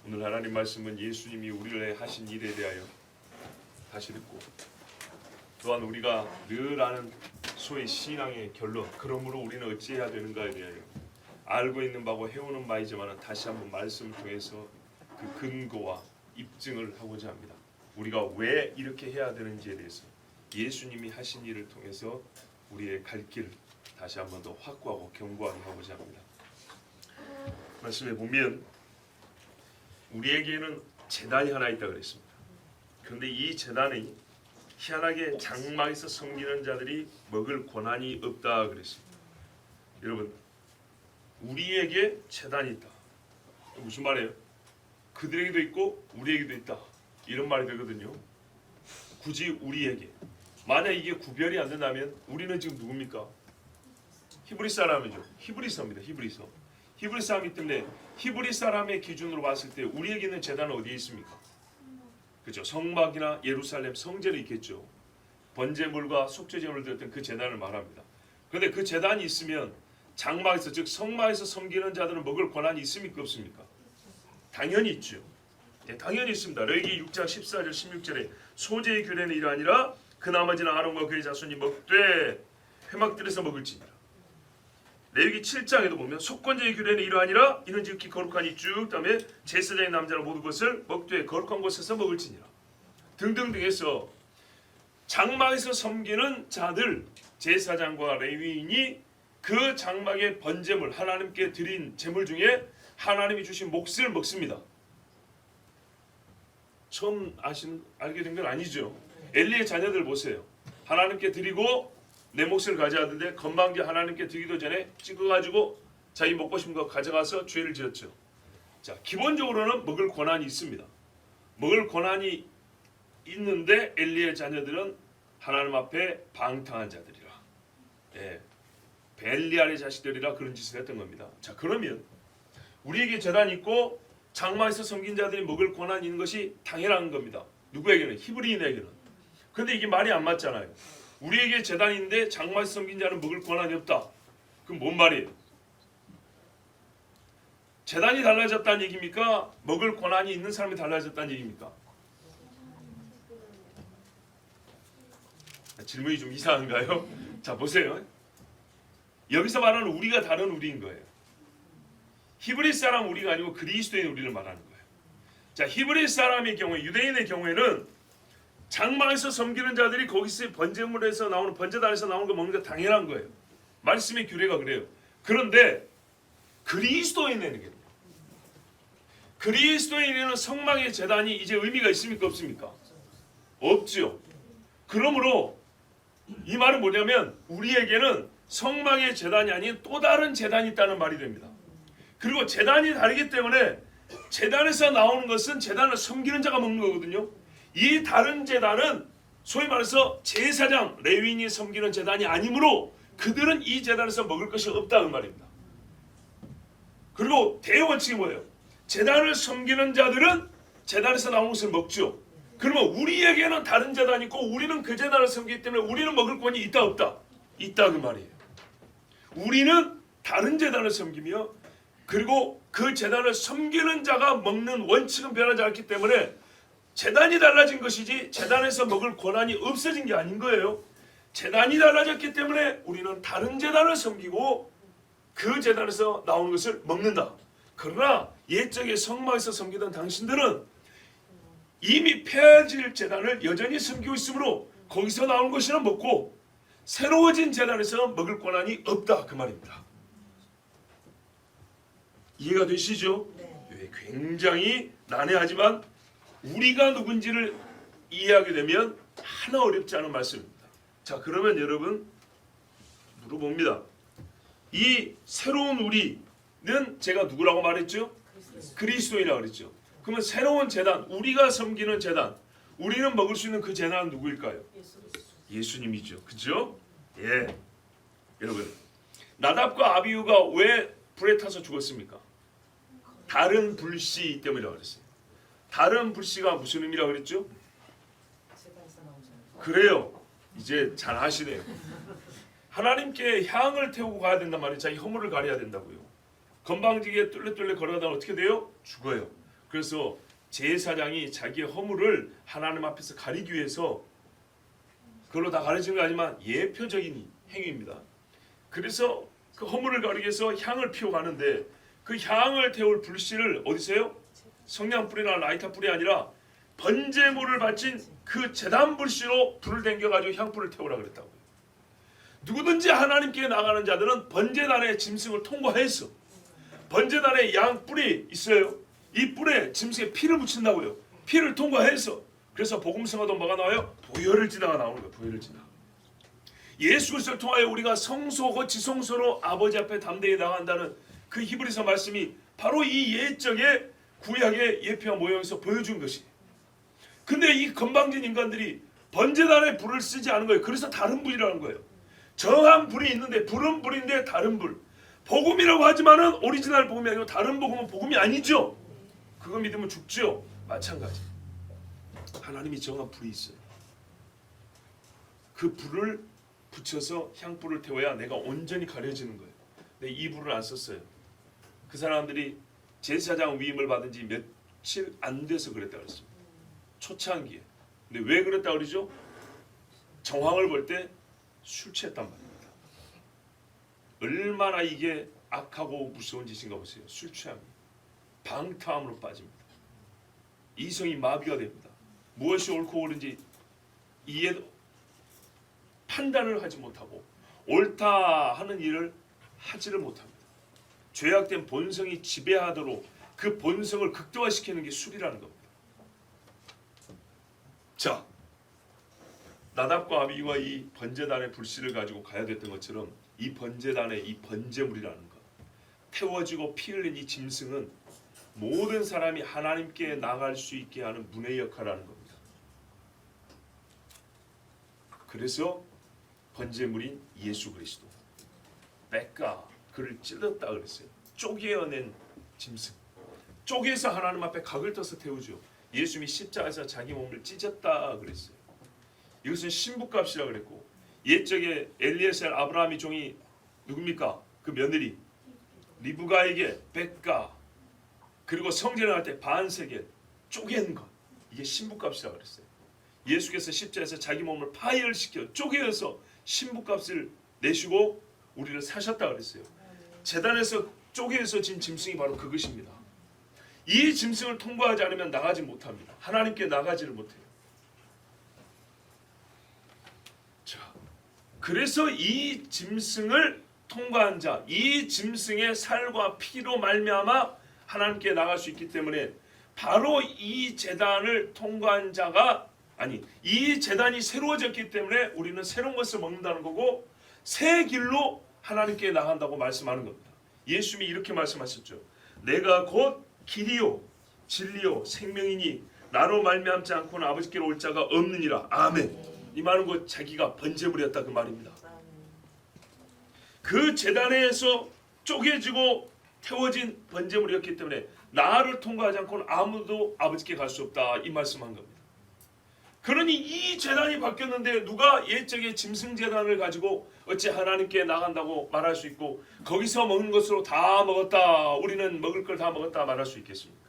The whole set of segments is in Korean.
오늘 하나님 말씀은 예수님이 우리를 하신 일에 대하여 다시 듣고, 또한 우리가 늘 아는 소위 신앙의 결론, 그러므로 우리는 어찌해야 되는가에 대하여 알고 있는 바고 해오는 바이지만 다시 한번 말씀을 통해서 그 근거와 입증을 하고자 합니다. 우리가 왜 이렇게 해야 되는지에 대해서 예수님이 하신 일을 통해서 우리의 갈 길 다시 한번 더 확고하고 견고하게 하고자 합니다. 말씀에 보면 우리에게는 제단이 하나 있다 그랬습니다. 그런데 이 제단이 희한하게 장막에서 섬기는 자들이 먹을 권한이 없다 그랬습니다. 여러분, 우리에게 제단이 있다. 무슨 말이에요? 그들에게도 있고 우리에게도 있다. 이런 말이 되거든요. 굳이 우리에게. 만약 이게 구별이 안 된다면 우리는 지금 누굽니까? 히브리 사람이죠. 히브리서입니다. 히브리서. 히브리 사람이기 때문에 히브리 사람의 기준으로 봤을 때 우리에게는 제단은 어디에 있습니까? 그렇죠. 성막이나 예루살렘 성전에 있겠죠. 번제물과 속죄제물을 드렸던 그 제단을 말합니다. 그런데 그 제단이 있으면 장막에서, 즉 성막에서 섬기는 자들은 먹을 권한이 있습니까? 없습니까? 당연히 있죠. 네, 당연히 있습니다. 레위기 6장 14절 16절에 소재의 규례는 이러하니라 그 나머지는 아론과 그의 자손이 먹되 회막들에서 먹을지니라. 레위기 7장에도 보면 속건제의 규례는 이러하니라 이는 지극히 거룩하니 쭉 다음에 제사장의 남자는 모든 것을 먹되 거룩한 곳에서 먹을지니라 등등등 해서 장막에서 섬기는 자들, 제사장과 레위인이 그 장막의 번제물, 하나님께 드린 제물 중에 하나님이 주신 몫을 먹습니다. 처음 알게 된 건 아니죠. 엘리의 자녀들 보세요. 하나님께 드리고 내 몫을 가져왔는데 건방지 하나님께 드리기도 전에 찍어가지고 자기 먹고 싶은 거 가져가서 죄를 지었죠. 자, 기본적으로는 먹을 권한이 있습니다. 먹을 권한이 있는데 엘리의 자녀들은 하나님 앞에 방탕한 자들이라, 벨리알의 자식들이라 그런 짓을 했던 겁니다. 자, 그러면 우리에게 제단이 있고 장막에서 섬긴 자들이 먹을 권한이 있는 것이 당연한 겁니다. 누구에게는? 히브리인에게는. 그런데 이게 말이 안 맞잖아요. 우리에게 제단인데 장막에서 섬긴 자는 먹을 권한이 없다. 그럼 뭔 말이에요? 제단이 달라졌다는 얘기입니까? 먹을 권한이 있는 사람이 달라졌다는 얘기입니까? 질문이 좀 이상한가요? 자, 보세요. 여기서 말하는 우리가 다른 우리인 거예요. 히브리 사람 우리가 아니고 그리스도인 우리를 말하는 거예요. 자, 히브리 사람의 경우에, 유대인의 경우에는 장막에서 섬기는 자들이 거기서 번제물에서 나오는, 번제단에서 나오는 거 먹는 게 당연한 거예요. 말씀의 규례가 그래요. 그런데 그리스도인에게는, 그리스도인에게는 성막의 제단이 이제 의미가 있습니까? 없습니까? 없죠. 그러므로 이 말은 뭐냐면 우리에게는 성막의 제단이 아닌 또 다른 제단이 있다는 말이 됩니다. 그리고 제단이 다르기 때문에 제단에서 나오는 것은 제단을 섬기는 자가 먹는 거거든요. 이 다른 제단은 소위 말해서 제사장, 레위인이 섬기는 제단이 아니므로 그들은 이 제단에서 먹을 것이 없다 그 말입니다. 그리고 대원칙이 뭐예요? 제단을 섬기는 자들은 제단에서 나오는 것을 먹죠. 그러면 우리에게는 다른 제단이 있고 우리는 그 제단을 섬기기 때문에 우리는 먹을 권이 있다 없다? 있다 그 말이에요. 우리는 다른 제단을 섬기며 그리고 그 제단을 섬기는 자가 먹는 원칙은 변하지 않기 때문에 제단이 달라진 것이지 제단에서 먹을 권한이 없어진 게 아닌 거예요. 제단이 달라졌기 때문에 우리는 다른 제단을 섬기고 그 제단에서 나오는 것을 먹는다. 그러나 옛적에 성막에서 섬기던 당신들은 이미 폐해질 제단을 여전히 섬기고 있으므로 거기서 나오는 것이나 먹고 새로워진 제단에서 먹을 권한이 없다 그 말입니다. 이해가 되시죠? 네. 굉장히 난해하지만 우리가 누군지를 이해하게 되면 하나 어렵지 않은 말씀입니다. 자, 그러면 여러분 물어봅니다. 이 새로운 우리는 제가 누구라고 말했죠? 그리스도인이라고 그랬죠. 그러면 새로운 제단, 우리가 섬기는 제단, 우리는 먹을 수 있는 그 제단은 누구일까요? 예수님이죠. 그죠? 예. 여러분, 나답과 아비후가 왜 불에 타서 죽었습니까? 다른 불씨 때문이라고 그랬어요. 다른 불씨가 무슨 의미라고 그랬죠? 그래요. 이제 잘 하시네요. 하나님께 향을 태우고 가야 된단 말이에요. 자기 허물을 가려야 된다고요. 건방지게 뚫레뚫레 걸어가다가 어떻게 돼요? 죽어요. 그래서 제사장이 자기의 허물을 하나님 앞에서 가리기 위해서 그걸로 다 가려지는 거 아니지만 예표적인 행위입니다. 그래서 그 허물을 가리기 위해서 향을 피워가는데 그 향을 태울 불씨를 어디서요? 성냥불이나 라이터불이 아니라 번제물을 바친 그 제단 불씨로 불을 댕겨가지고 향불을 태우라 그랬다고요. 누구든지 하나님께 나가는 자들은 번제단의 짐승을 통과해서 번제단에 양뿔이 있어요. 이 뿔에 짐승의 피를 묻힌다고요. 피를 통과해서. 그래서 복음성가도 뭐가 나와요? 보혈을 지나가 나오는 거예요. 보혈을 지나가. 예수 그리스도를 통하여 우리가 성소고 지성소로 아버지 앞에 담대히 나간다는 그 히브리서 말씀이 바로 이 예적의 구약의 예표와 모형에서 보여준 것이에요. 근데 이 건방진 인간들이 번제단에 불을 쓰지 않은 거예요. 그래서 다른 불이라는 거예요. 정한 불이 있는데 불은 불인데 다른 불. 복음이라고 하지만은 오리지널 복음이 아니고 다른 복음은 복음이 아니죠. 그거 믿으면 죽죠. 마찬가지. 하나님이 정한 불이 있어요. 그 불을 붙여서 향불을 태워야 내가 온전히 가려지는 거예요. 근데 이 불을 안 썼어요. 그 사람들이 제사장 위임을 받은 지 며칠 안 돼서 그랬다 그랬습니다. 초창기에. 근데 왜 그랬다 그러죠? 정황을 볼 때 술 취했단 말입니다. 얼마나 이게 악하고 무서운 짓인가 보세요. 술 취함. 방탕함으로 빠집니다. 이성이 마비가 됩니다. 무엇이 옳고 그른지 판단을 하지 못하고 옳다 하는 일을 하지를 못합니다. 죄악된 본성이 지배하도록 그 본성을 극대화시키는 게 술이라는 겁니다. 자, 나답과 아비가 이 번제단의 불씨를 가지고 가야 됐던 것처럼 이 번제단의 이 번제물이라는 것, 태워지고 피 흘린 이 짐승은 모든 사람이 하나님께 나갈 수 있게 하는 문의 역할을 하는 겁니다. 그래서 번제물인 예수 그리스도, 뺏가 그를 찔렀다 그랬어요. 쪼개어낸 짐승, 쪼개서 하나님 앞에 각을 떠서 태우죠. 예수님이 십자가에서 자기 몸을 찢었다 그랬어요. 이것은 신부값이라 그랬고, 옛적에 엘리에셀 아브라함의 종이 누굽니까? 그 며느리 리브가에게 뺏가, 그리고 성전을 할 때 반세겔 쪼갠 것, 이게 신부값이라 그랬어요. 예수께서 십자가에서 자기 몸을 파열시켜 쪼개어서 신부값을 내시고 우리를 사셨다 그랬어요. 제단에서 쪼개서 진 짐승이 바로 그것입니다. 이 짐승을 통과하지 않으면 나가지 못합니다. 하나님께 나가지를 못해요. 자, 그래서 이 짐승을 통과한 자, 이 짐승의 살과 피로 말미암아 하나님께 나갈 수 있기 때문에 바로 이 제단을 통과한 자가, 아니, 이 제단이 새로워졌기 때문에 우리는 새로운 것을 먹는다는 거고 새 길로 하나님께 나간다고 말씀하는 겁니다. 예수님이 이렇게 말씀하셨죠. 내가 곧 길이요 진리요 생명이니 나로 말미암지 않고는 아버지께로 올 자가 없느니라. 아멘. 이 말은 곧 자기가 번제물이었다 그 말입니다. 그 제단에서 쪼개지고 태워진 번제물이었기 때문에 나를 통과하지 않고는 아무도 아버지께 갈 수 없다 이 말씀한 겁니다. 그러니 이 제단이 바뀌었는데 누가 옛적의 짐승 제단을 가지고 어찌 하나님께 나간다고 말할 수 있고 거기서 먹는 것으로 다 먹었다, 우리는 먹을 걸 다 먹었다 말할 수 있겠습니까?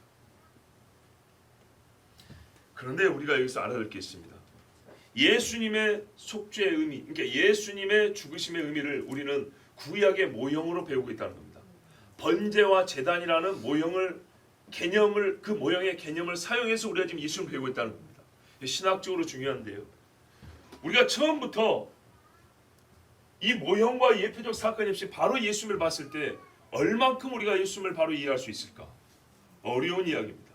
그런데 우리가 여기서 알아야 될 게 있습니다. 예수님의 속죄의 의미, 그러니까 예수님의 죽으심의 의미를 우리는 구약의 모형으로 배우고 있다는 겁니다. 번제와 제단이라는 모형을, 개념을, 그 모형의 개념을 사용해서 우리가 지금 예수님을 배우고 있다는 겁니다. 신학적으로 중요한데요. 우리가 처음부터 이 모형과 예표적 사건이 없이 바로 예수님을 봤을 때 얼만큼 우리가 예수님을 바로 이해할 수 있을까? 어려운 이야기입니다.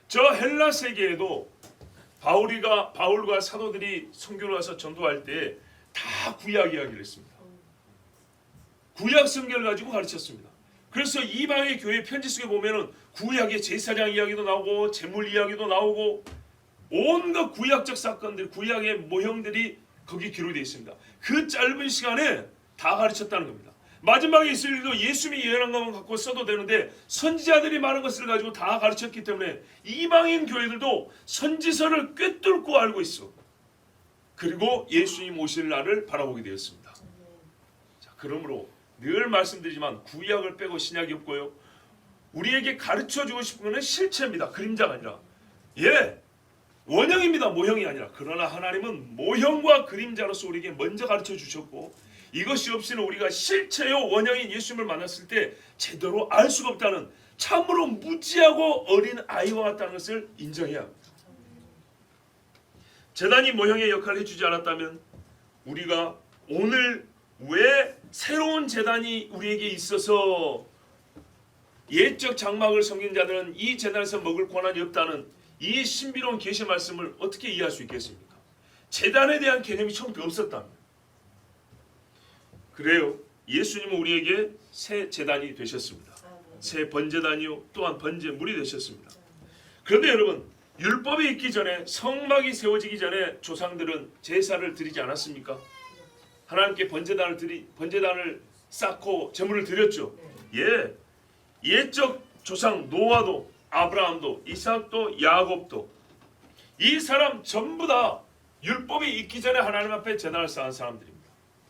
저 헬라 세계에도 바울과 사도들이 선교를 가서 전도할 때 다 구약 이야기를 했습니다. 구약 성경을 가지고 가르쳤습니다. 그래서 이방의 교회 편지 속에 보면은 구약의 제사장 이야기도 나오고 제물 이야기도 나오고 온갖 구약적 사건들, 구약의 모형들이 거기 기록되어 있습니다. 그 짧은 시간에 다 가르쳤다는 겁니다. 마지막에 있을 일도 예수님이 예언한 것만 갖고 써도 되는데 선지자들이 많은 것을 가지고 다 가르쳤기 때문에 이방인 교회들도 선지서를 꿰뚫고 알고 있어. 그리고 예수님 오실 날을 바라보게 되었습니다. 자, 그러므로 늘 말씀드리지만 구약을 빼고 신약이 없고요. 우리에게 가르쳐주고 싶은 것은 실체입니다. 그림자가 아니라. 예, 원형입니다. 모형이 아니라. 그러나 하나님은 모형과 그림자로서 우리에게 먼저 가르쳐 주셨고 이것이 없이는 우리가 실체요 원형인 예수님을 만났을 때 제대로 알 수가 없다는 참으로 무지하고 어린 아이와 같다는 것을 인정해야 합니다. 제단이 모형의 역할을 해주지 않았다면 우리가 오늘 왜 새로운 제단이 우리에게 있어서 옛적 장막을 섬긴 자들은 이 제단에서 먹을 권한이 없다는 이 신비로운 계시 말씀을 어떻게 이해할 수 있겠습니까? 제단에 대한 개념이 처음부터 없었다면. 그래요. 예수님은 우리에게 새 제단이 되셨습니다. 새 번제단이요 또한 번제물이 되셨습니다. 그런데 여러분, 율법이 있기 전에, 성막이 세워지기 전에 조상들은 제사를 드리지 않았습니까? 하나님께 번제단을 쌓고 제물을 드렸죠. 예, 옛적 조상 노아도 아브라함도 이삭도 야곱도 이 사람 전부 다 율법이 있기 전에 하나님 앞에 제단을 쌓은 사람들입니다.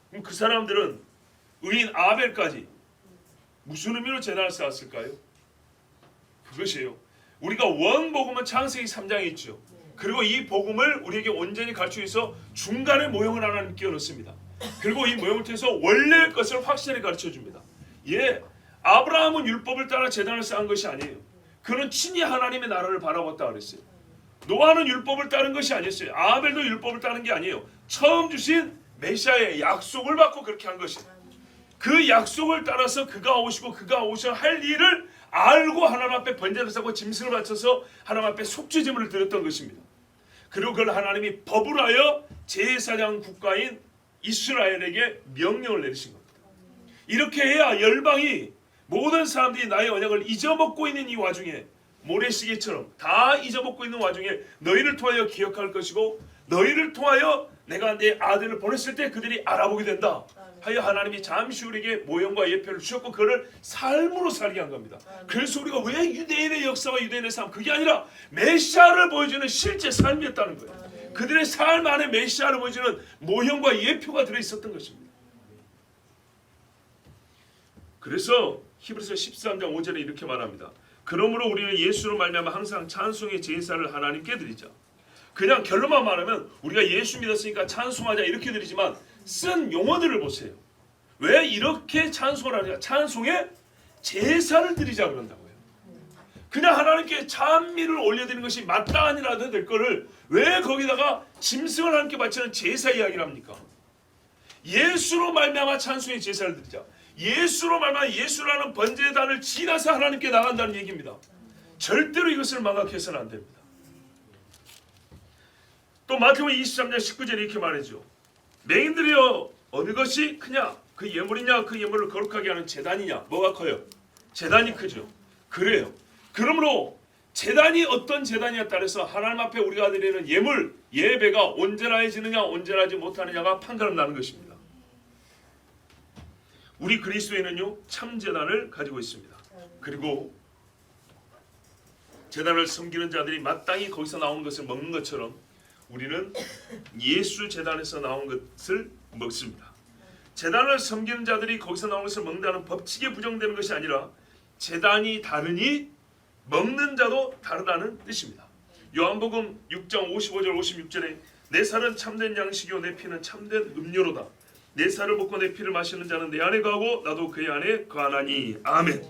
그럼 그 사람들은 의인 아벨까지 무슨 의미로 제단을 쌓았을까요? 그것이에요. 우리가 원복음은 창세기 3장에 있죠. 그리고 이 복음을 우리에게 온전히 가르쳐줘서 중간에 모형을 하나님 끼워넣습니다. 그리고 이 모형을 통해서 원래의 것을 확실히 가르쳐줍니다. 예, 아브라함은 율법을 따라 제단을 쌓은 것이 아니에요. 그는 친히 하나님의 나라를 바라봤다 그랬어요. 노아는 율법을 따른 것이 아니었어요. 아벨도 율법을 따른 게 아니에요. 처음 주신 메시아의 약속을 받고 그렇게 한 것이에요. 그 약속을 따라서 그가 오시고 그가 오셔 할 일을 알고 하나님 앞에 번제를 쌓고 짐승을 바쳐서 하나님 앞에 속죄제물을 드렸던 것입니다. 그리고 그걸 하나님이 법을 하여 제사장 국가인 이스라엘에게 명령을 내리신 겁니다. 이렇게 해야 열방이 모든 사람들이 나의 언약을 잊어먹고 있는 이 와중에 모래시계처럼 다 잊어먹고 있는 와중에 너희를 통하여 기억할 것이고 너희를 통하여 내가 내 아들을 보냈을 때 그들이 알아보게 된다 하여 하나님이 잠시 우리에게 모형과 예표를 주셨고 그를 삶으로 살게 한 겁니다. 그래서 우리가 왜 유대인의 역사와 유대인의 삶, 그게 아니라 메시아를 보여주는 실제 삶이었다는 거예요. 그들의 삶 안에 메시아를 보여주는 모형과 예표가 들어있었던 것입니다. 그래서 히브리서 13장 5절에 이렇게 말합니다. 그러므로 우리는 예수로 말미암아 항상 찬송의 제사를 하나님께 드리자. 그냥 결론만 말하면 우리가 예수 믿었으니까 찬송하자 이렇게 드리지만 쓴 용어들을 보세요. 왜 이렇게 찬송을 하냐? 찬송의 제사를 드리자 그런다고요. 그냥 하나님께 찬미를 올려드리는 것이 마땅하니라도 될 거를 왜 거기다가 짐승을 하나님께 바치는 제사 이야기를 합니까? 예수로 말미암아 찬송의 제사를 드리자. 예수로 말미암아 예수라는 번제단을 지나서 하나님께 나간다는 얘기입니다. 절대로 이것을 망각해서는 안 됩니다. 또 마태복음 23장 19절에 이렇게 말하죠. 맹인들이여 어느 것이 크냐? 그 예물이냐? 그 예물을 거룩하게 하는 제단이냐? 뭐가 커요? 제단이 크죠. 그래요. 그러므로 제단이 어떤 제단이냐에 따라서 하나님 앞에 우리가 드리는 예물, 예배가 온전해지느냐 온전하지 못하느냐가 판가름 나는 것입니다. 우리 그리스도인은요 참 제단을 가지고 있습니다. 그리고 제단을 섬기는 자들이 마땅히 거기서 나오는 것을 먹는 것처럼 우리는 예수 제단에서 나온 것을 먹습니다. 제단을 섬기는 자들이 거기서 나오는 것을 먹는다는 법칙에 부정되는 것이 아니라 제단이 다르니 먹는 자도 다르다는 뜻입니다. 요한복음 6장 55절 56절에 내 살은 참된 양식이요 내 피는 참된 음료로다. 내 살을 먹고 내 피를 마시는 자는 내 안에 거하고 나도 그의 안에 거하나니. 아멘.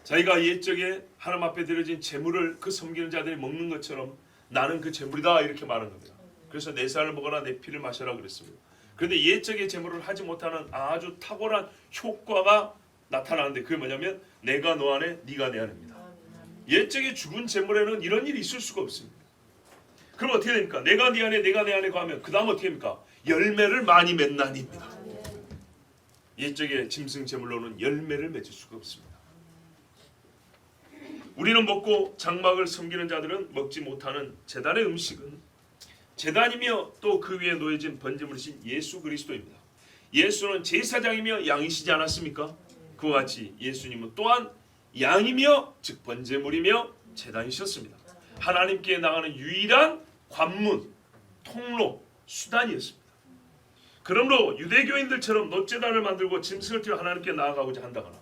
자기가 옛적에 하나님 앞에 드려진 제물을 그 섬기는 자들이 먹는 것처럼 나는 그 제물이다 이렇게 말한 겁니다. 그래서 내 살을 먹어라 내 피를 마셔라 그랬습니다. 그런데 옛적의 제물을 하지 못하는 아주 탁월한 효과가 나타나는데 그게 뭐냐면 내가 너 안에 네가 내 안입니다. 옛적의 죽은 제물에는 이런 일이 있을 수가 없습니다. 그럼 어떻게 됩니까? 내가 네 안에 내가 내 안에 가면 그 다음 어떻게 됩니까? 열매를 많이 맺나니입니다. 옛적의 짐승 제물로는 열매를 맺을 수가 없습니다. 우리는 먹고 장막을 섬기는 자들은 먹지 못하는 제단의 음식은 제단이며 또 그 위에 놓여진 번제물이신 예수 그리스도입니다. 예수는 제사장이며 양이시지 않았습니까? 그와 같이 예수님은 또한 양이며 즉 번제물이며 제단이셨습니다. 하나님께 나가는 유일한 관문, 통로, 수단이었습니다. 그러므로 유대교인들처럼 놋제단을 만들고 짐승을 띄워 하나님께 나아가고자 한다거나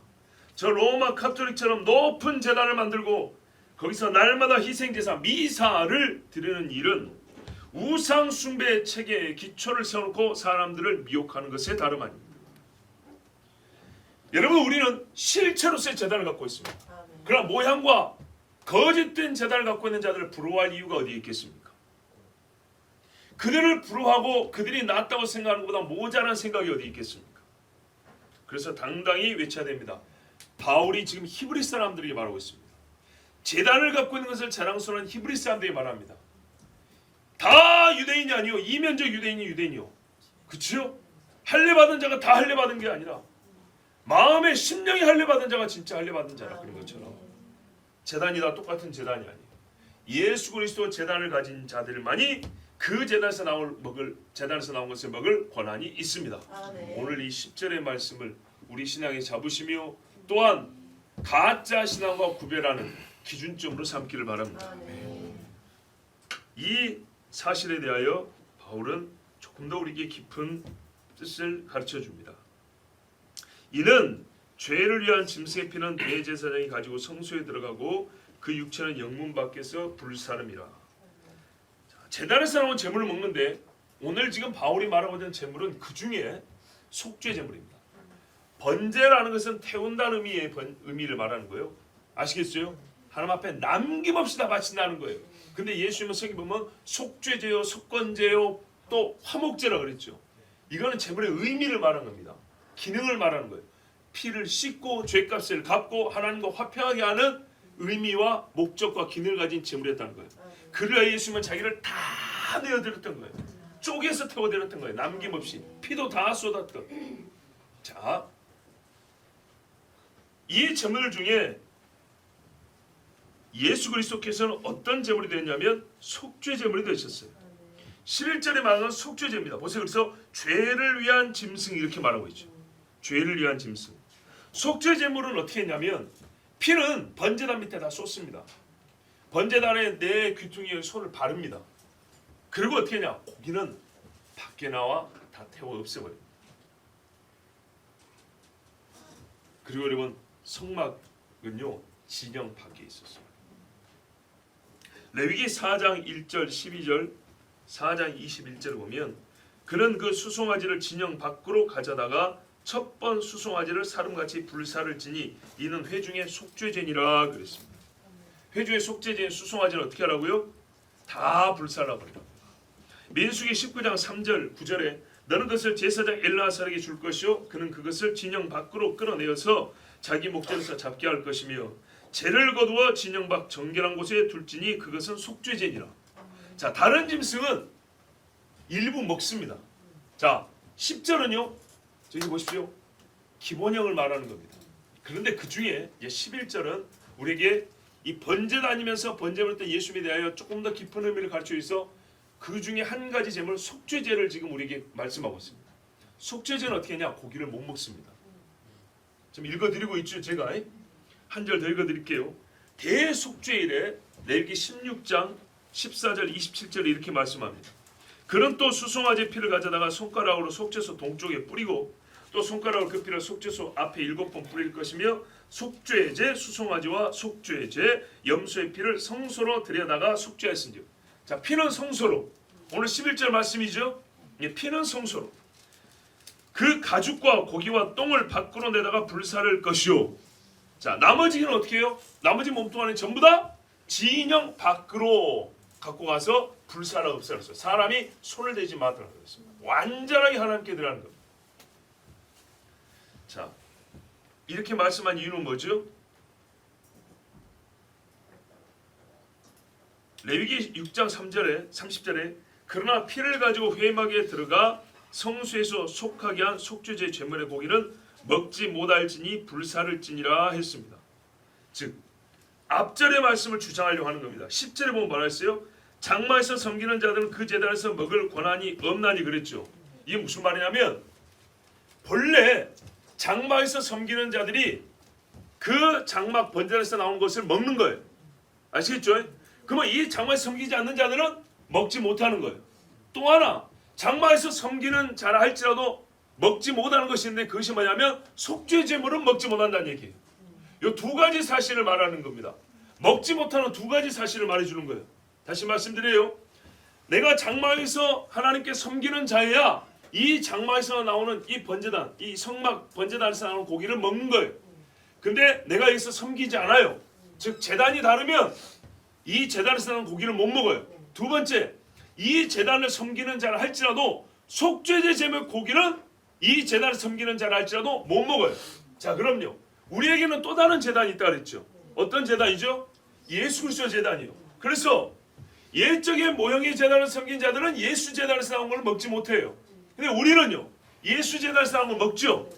저 로마 카톨릭처럼 높은 제단을 만들고 거기서 날마다 희생제사 미사를 드리는 일은 우상 숭배 체계의 기초를 세워놓고 사람들을 미혹하는 것에 다름 아닙니다. 여러분, 우리는 실체로서의 제단을 갖고 있습니다. 그러나 모양과 거짓된 제단을 갖고 있는 자들을 부러워할 이유가 어디에 있겠습니까? 그들을 부러워하고 그들이 낫다고 생각하는 것보다 모자란 생각이 어디 있겠습니까? 그래서 당당히 외쳐야 됩니다. 바울이 지금 히브리 사람들에게 말하고 있습니다. 제단을 갖고 있는 것을 자랑스러운 히브리 사람들이 말합니다. 다 유대인이 아니요, 이면적 유대인이 유대인이요. 그렇죠? 할례 받은 자가 다 할례 받은 게 아니라 마음의 심령이 할례 받은 자가 진짜 할례 받은 자라. 그런 것처럼 제단이 다 똑같은 제단이 아니에요. 예수 그리스도 제단을 가진 자들만이 그 제단에서 나온 것을 먹을 권한이 있습니다. 오늘 이 10절의 말씀을 우리 신앙에 잡으시며 또한 가짜 신앙과 구별하는 기준점으로 삼기를 바랍니다. 이 사실에 대하여 바울은 조금 더 우리에게 깊은 뜻을 가르쳐 줍니다. 이는 죄를 위한 짐승의 피는 대제사장이 가지고 성소에 들어가고 그 육체는 영문 밖에서 불사름이라. 제단에서 나온 제물을 먹는데 오늘 지금 바울이 말하고 있는 제물은 그 중에 속죄 제물입니다. 번제라는 것은 태운다는 의미를 말하는 거예요. 아시겠어요? 하나님 앞에 남김없이 다 바친다는 거예요. 근데 예수님은 성경 보면 속죄제요, 속건제요, 또 화목제라 그랬죠. 이거는 제물의 의미를 말하는 겁니다. 기능을 말하는 거예요. 피를 씻고 죄값을 갚고 하나님과 화평하게 하는 의미와 목적과 기능을 가진 제물이었다는 거예요. 그래야 예수님은 자기를 다 내어드렸던 거예요. 쪼개서 태워드렸던 거예요. 남김없이 피도 다 쏟았던. 자, 이 제물 중에 예수 그리스도께서는 어떤 제물이 되었냐면 속죄 제물이 되셨어요. 11절에 말하는 속죄제입니다. 보세요. 그래서 죄를 위한 짐승 이렇게 말하고 있죠. 죄를 위한 짐승. 속죄 제물은 어떻게 했냐면 피는 번제단 밑에 다 쏟습니다. 번제단에 내 귀퉁이에 손을 바릅니다. 그리고 어떻게 하냐? 고기는 밖에 나와 다 태워 없애버립니다. 그리고 여러분, 성막은요 진영 밖에 있었어요. 레위기 4장 1절 12절 4장 21절을 보면 그는 그 수송아지를 진영 밖으로 가져다가 첫 번 수송아지를 사름같이 불사를 지니 이는 회중의 속죄제니라 그랬습니다. 회중의 속죄제인 수송아지를 어떻게 하라고요? 다 불사라 버리라. 민수기 19장 3절 9절에 너는 그것을 제사장 엘르아살에게 줄 것이요 그는 그것을 진영 밖으로 끌어내어서 자기 목전에서 잡게 할 것이며 죄를 거두어 진영 밖 정결한 곳에 둘지니 그것은 속죄제니라. 자, 다른 짐승은 일부 먹습니다. 자, 10절은요. 저기 보십시오. 기본형을 말하는 겁니다. 그런데 그 중에 11절은 우리에게 이 번제 다니면서 번제물 때 예수님에 대하여 조금 더 깊은 의미를 가르쳐 있어 그 중에 한 가지 제물 속죄제를 지금 우리에게 말씀하고 있습니다. 속죄제는 어떻게 하냐? 고기를 못 먹습니다. 좀 읽어드리고 있죠. 제가 한 절 더 읽어드릴게요. 대속죄일에 레위기 16장 14절 27절에 이렇게 말씀합니다. 그는 또 수송아지 피를 가져다가 손가락으로 속죄소 동쪽에 뿌리고 또 손가락으로 그 피를 속죄소 앞에 7번 뿌릴 것이며 속죄제 수송아지와 속죄제 염소의 피를 성소로 들여다가 속죄하신즉. 자, 피는 성소로. 오늘 11절 말씀이죠. 피는 성소로. 그 가죽과 고기와 똥을 밖으로 내다가 불사를 것이요. 자, 나머지는 어떻게 해요? 나머지 몸뚱 안에 전부 다 진영 밖으로 갖고 가서 불사라 없애었어요. 사람이 손을 대지 마도록 했습니다. 완전하게 하나님께 드리는 겁니다. 자, 이렇게 말씀한 이유는 뭐죠? 레위기 6장 3절에 30절에 그러나 피를 가지고 회막에 들어가 성소에서 속하게 한 속죄제 제물의 고기는 먹지 못할지니 불사를 지니라 했습니다. 즉 앞절의 말씀을 주장하려고 하는 겁니다. 10절에 보면 뭐라 했어요? 장막에서 섬기는 자들은 그 제단에서 먹을 권한이 없나니 그랬죠. 이게 무슨 말이냐면 본래 장막에서 섬기는 자들이 그 장막 번제단에서 나온 것을 먹는 거예요. 아시겠죠? 그러면 이 장막에서 섬기지 않는 자들은 먹지 못하는 거예요. 또 하나 장막에서 섬기는 자라 할지라도 먹지 못하는 것이 있는데 그것이 뭐냐면 속죄 제물은 먹지 못한다는 얘기예요. 이 두 가지 사실을 말하는 겁니다. 먹지 못하는 두 가지 사실을 말해주는 거예요. 다시 말씀드려요. 내가 장막에서 하나님께 섬기는 자야 이 장막에서 나오는 이 번제단, 이 성막 번제단에서 나오는 고기를 먹는 거예요. 근데 내가 여기서 섬기지 않아요. 즉 제단이 다르면 이 제단에서 나오는 고기를 못 먹어요. 두 번째, 이 제단을 섬기는 자라 할지라도 속죄제 제물 고기는 이 제단을 섬기는 자라 할지라도 못 먹어요. 자, 그럼요. 우리에게는 또 다른 제단이 있다 그랬죠. 어떤 제단이죠? 예수 그리스도 제단이요. 그래서 예적인 모형의 제단을 섬긴 자들은 예수 제단에서 나온 걸 먹지 못해요. 근데 우리는요, 예수 제단에서 나온 걸 먹죠.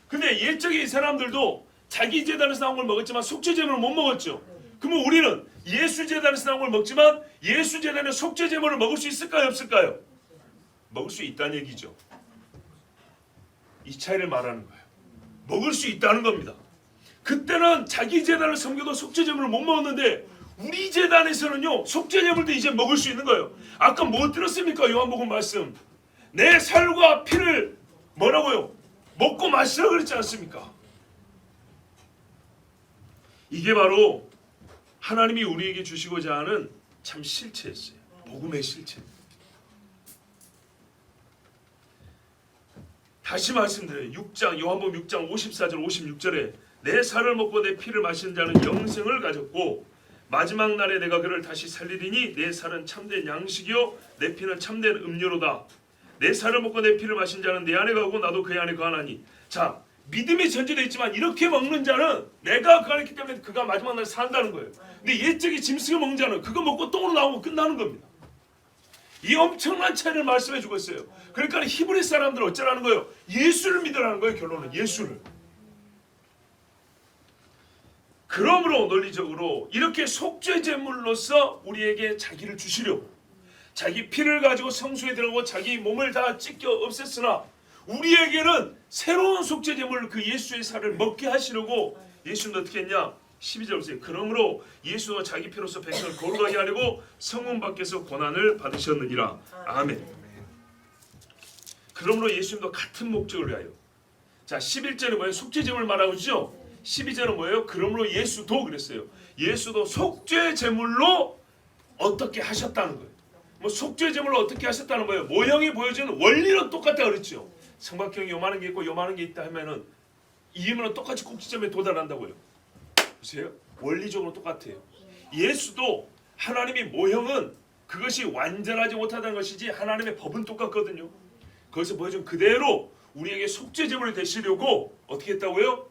근데 예적인 이 사람들도 자기 제단에서 나온 걸 먹었지만 속죄제물을 못 먹었죠. 그러면 우리는 예수 제단에서 나온 걸 먹지만 예수 제단의 속죄제물을 먹을 수 있을까요, 없을까요? 먹을 수 있다는 얘기죠. 이 차이를 말하는 거예요. 먹을 수 있다는 겁니다. 그때는 자기 제단을 섬겨도 속죄제물을 못 먹었는데 우리 제단에서는요, 속죄제물도 이제 먹을 수 있는 거예요. 아까 뭐 들었습니까? 요한복음 말씀. 내 살과 피를 뭐라고요? 먹고 마시라 그랬지 않습니까? 이게 바로 하나님이 우리에게 주시고자 하는 참 실체였어요. 복음의 실체. 다시 말씀드려요. 6장 요한복음 6장 54절 56절에 내 살을 먹고 내 피를 마시는 자는 영생을 가졌고 마지막 날에 내가 그를 다시 살리리니 내 살은 참된 양식이요 내 피는 참된 음료로다. 내 살을 먹고 내 피를 마신 자는 내 안에 가고 나도 그의 안에 거하나니. 자, 믿음이 전제되어 있지만 이렇게 먹는 자는 내가 그 안에 있기 때문에 그가 마지막 날에 산다는 거예요. 근데 옛적인 짐승을 먹는 자는 그거 먹고 똥으로 나오고 끝나는 겁니다. 이 엄청난 차이를 말씀해 주고 있어요. 그러니까 히브리 사람들은 어쩌라는 거예요? 예수를 믿으라는 거예요. 결론은 예수를. 그러므로 논리적으로 이렇게 속죄제물로서 우리에게 자기를 주시려고 자기 피를 가지고 성소에 들어가고 자기 몸을 다 찢겨 없앴으나 우리에게는 새로운 속죄제물 그 예수의 살을 먹게 하시려고 예수는 어떻게 했냐? 12절 보세요. 그러므로 예수가 자기 피로서 백성을 거룩하게 하려고 성문 밖에서 고난을 받으셨느니라. 아멘. 그러므로 예수님도 같은 목적을 위하여. 자, 11절은 뭐예요? 속죄제물 말하고 있죠? 12절은 뭐예요? 그러므로 예수도 그랬어요. 예수도 속죄제물로 어떻게 하셨다는 거예요. 뭐 속죄제물로 어떻게 하셨다는 거예요? 모형이 보여주는 원리는 똑같다 그랬죠. 삼각형이 요만한 게 있고 요만한 게 있다 하면은 이름은 똑같이 꼭지점에 도달한다고요. 보세요. 원리적으로 똑같아요. 예수도 하나님의 모형은 그것이 완전하지 못하다는 것이지 하나님의 법은 똑같거든요. 거기서 보여준 그대로 우리에게 속죄제물이 되시려고 어떻게 했다고요?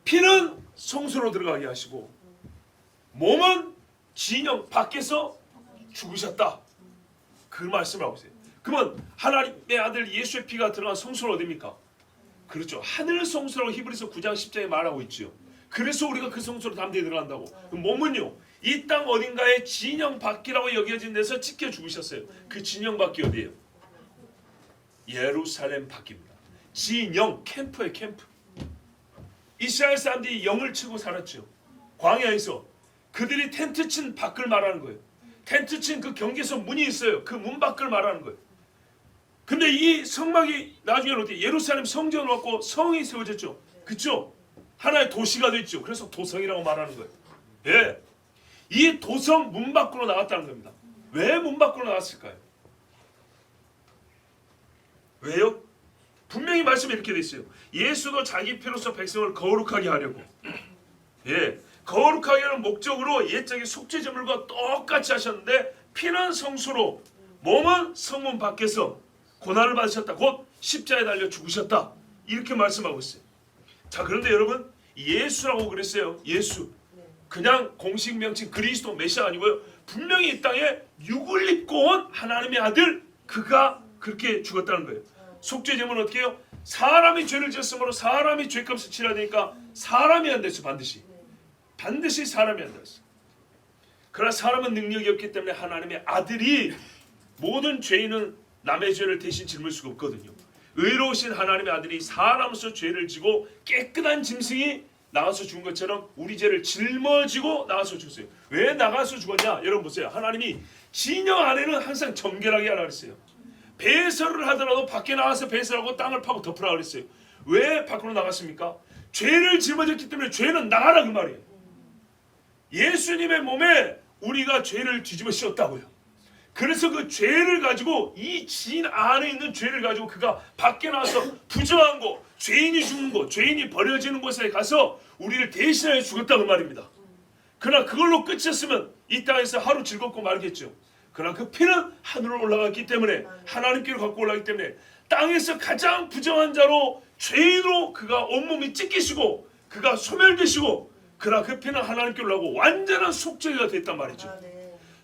피는 성소로 들어가게 하시고 몸은 진영 밖에서 죽으셨다. 그 말씀을 하고 있어요. 그러면 하나님의 아들 예수의 피가 들어간 성소는 어디입니까? 그렇죠. 하늘 성소라고 히브리서 9장 10장에 말하고 있죠. 그래서 우리가 그 성소로 담대히 들어간다고. 그럼 몸은요, 이 땅 어딘가에 진영 밖이라고 여겨진 데서 찢겨 죽으셨어요. 그 진영 밖이 어디예요? 예루살렘 밖입니다. 진영, 캠프예요, 캠프. 이스라엘 사람들이 영을 치고 살았죠. 광야에서. 그들이 텐트 친 밖을 말하는 거예요. 텐트 친 그 경계선 문이 있어요. 그 문 밖을 말하는 거예요. 근데 이 성막이 나중에는 어떻게 예루살렘 성전을 갖고 성이 세워졌죠. 그렇죠? 하나의 도시가 됐죠. 그래서 도성이라고 말하는 거예요. 예, 이 도성 문 밖으로 나갔다는 겁니다. 왜 문 밖으로 나갔을까요? 왜요? 분명히 말씀이 이렇게 돼 있어요. 예수도 자기 피로서 백성을 거룩하게 하려고. 예, 거룩하게 하는 목적으로 옛적인 속죄제물과 똑같이 하셨는데 피는 성소로 몸은 성문 밖에서 고난을 받으셨다. 곧 십자가에 달려 죽으셨다. 이렇게 말씀하고 있어요. 자, 그런데 여러분 예수라고 그랬어요. 예수. 그냥 공식 명칭 그리스도 메시아 아니고요. 분명히 이 땅에 육을 입고 온 하나님의 아들 그가 그렇게 죽었다는 거예요. 속죄제물은 어떻게 해요? 사람이 죄를 지었으므로 사람이 죄값을 치러야 되니까 사람이 안 됐어. 반드시 사람이 안 됐어. 그러나 사람은 능력이 없기 때문에 하나님의 아들이 모든 죄인은 남의 죄를 대신 짊을 수가 없거든요. 의로우신 하나님의 아들이 사람으로서 죄를 지고 깨끗한 짐승이 나가서 죽은 것처럼 우리 죄를 짊어지고 나가서 죽었어요. 왜 나가서 죽었냐? 여러분 보세요. 하나님이 진영 안에는 항상 정결하게 하라 그랬어요. 배설을 하더라도 밖에 나가서 배설하고 땅을 파고 덮으라 그랬어요. 왜 밖으로 나갔습니까? 죄를 짊어졌기 때문에 죄는 나가라 그 말이에요. 예수님의 몸에 우리가 죄를 뒤집어 씌웠다고요. 그래서 그 죄를 가지고 이 진 안에 있는 죄를 가지고 그가 밖에 나와서 부정한 곳, 죄인이 죽는 곳, 죄인이 버려지는 곳에 가서 우리를 대신하여 죽었다 그 말입니다. 그러나 그걸로 끝이었으면 이 땅에서 하루 즐겁고 말겠죠. 그러나 그 피는 하늘로 올라갔기 때문에 하나님께로 갖고 올라가기 때문에 땅에서 가장 부정한 자로 죄인으로 그가 온몸이 찢기시고 그가 소멸되시고 그러나 그 피는 하나님께로 올라가고 완전한 속죄가 됐단 말이죠.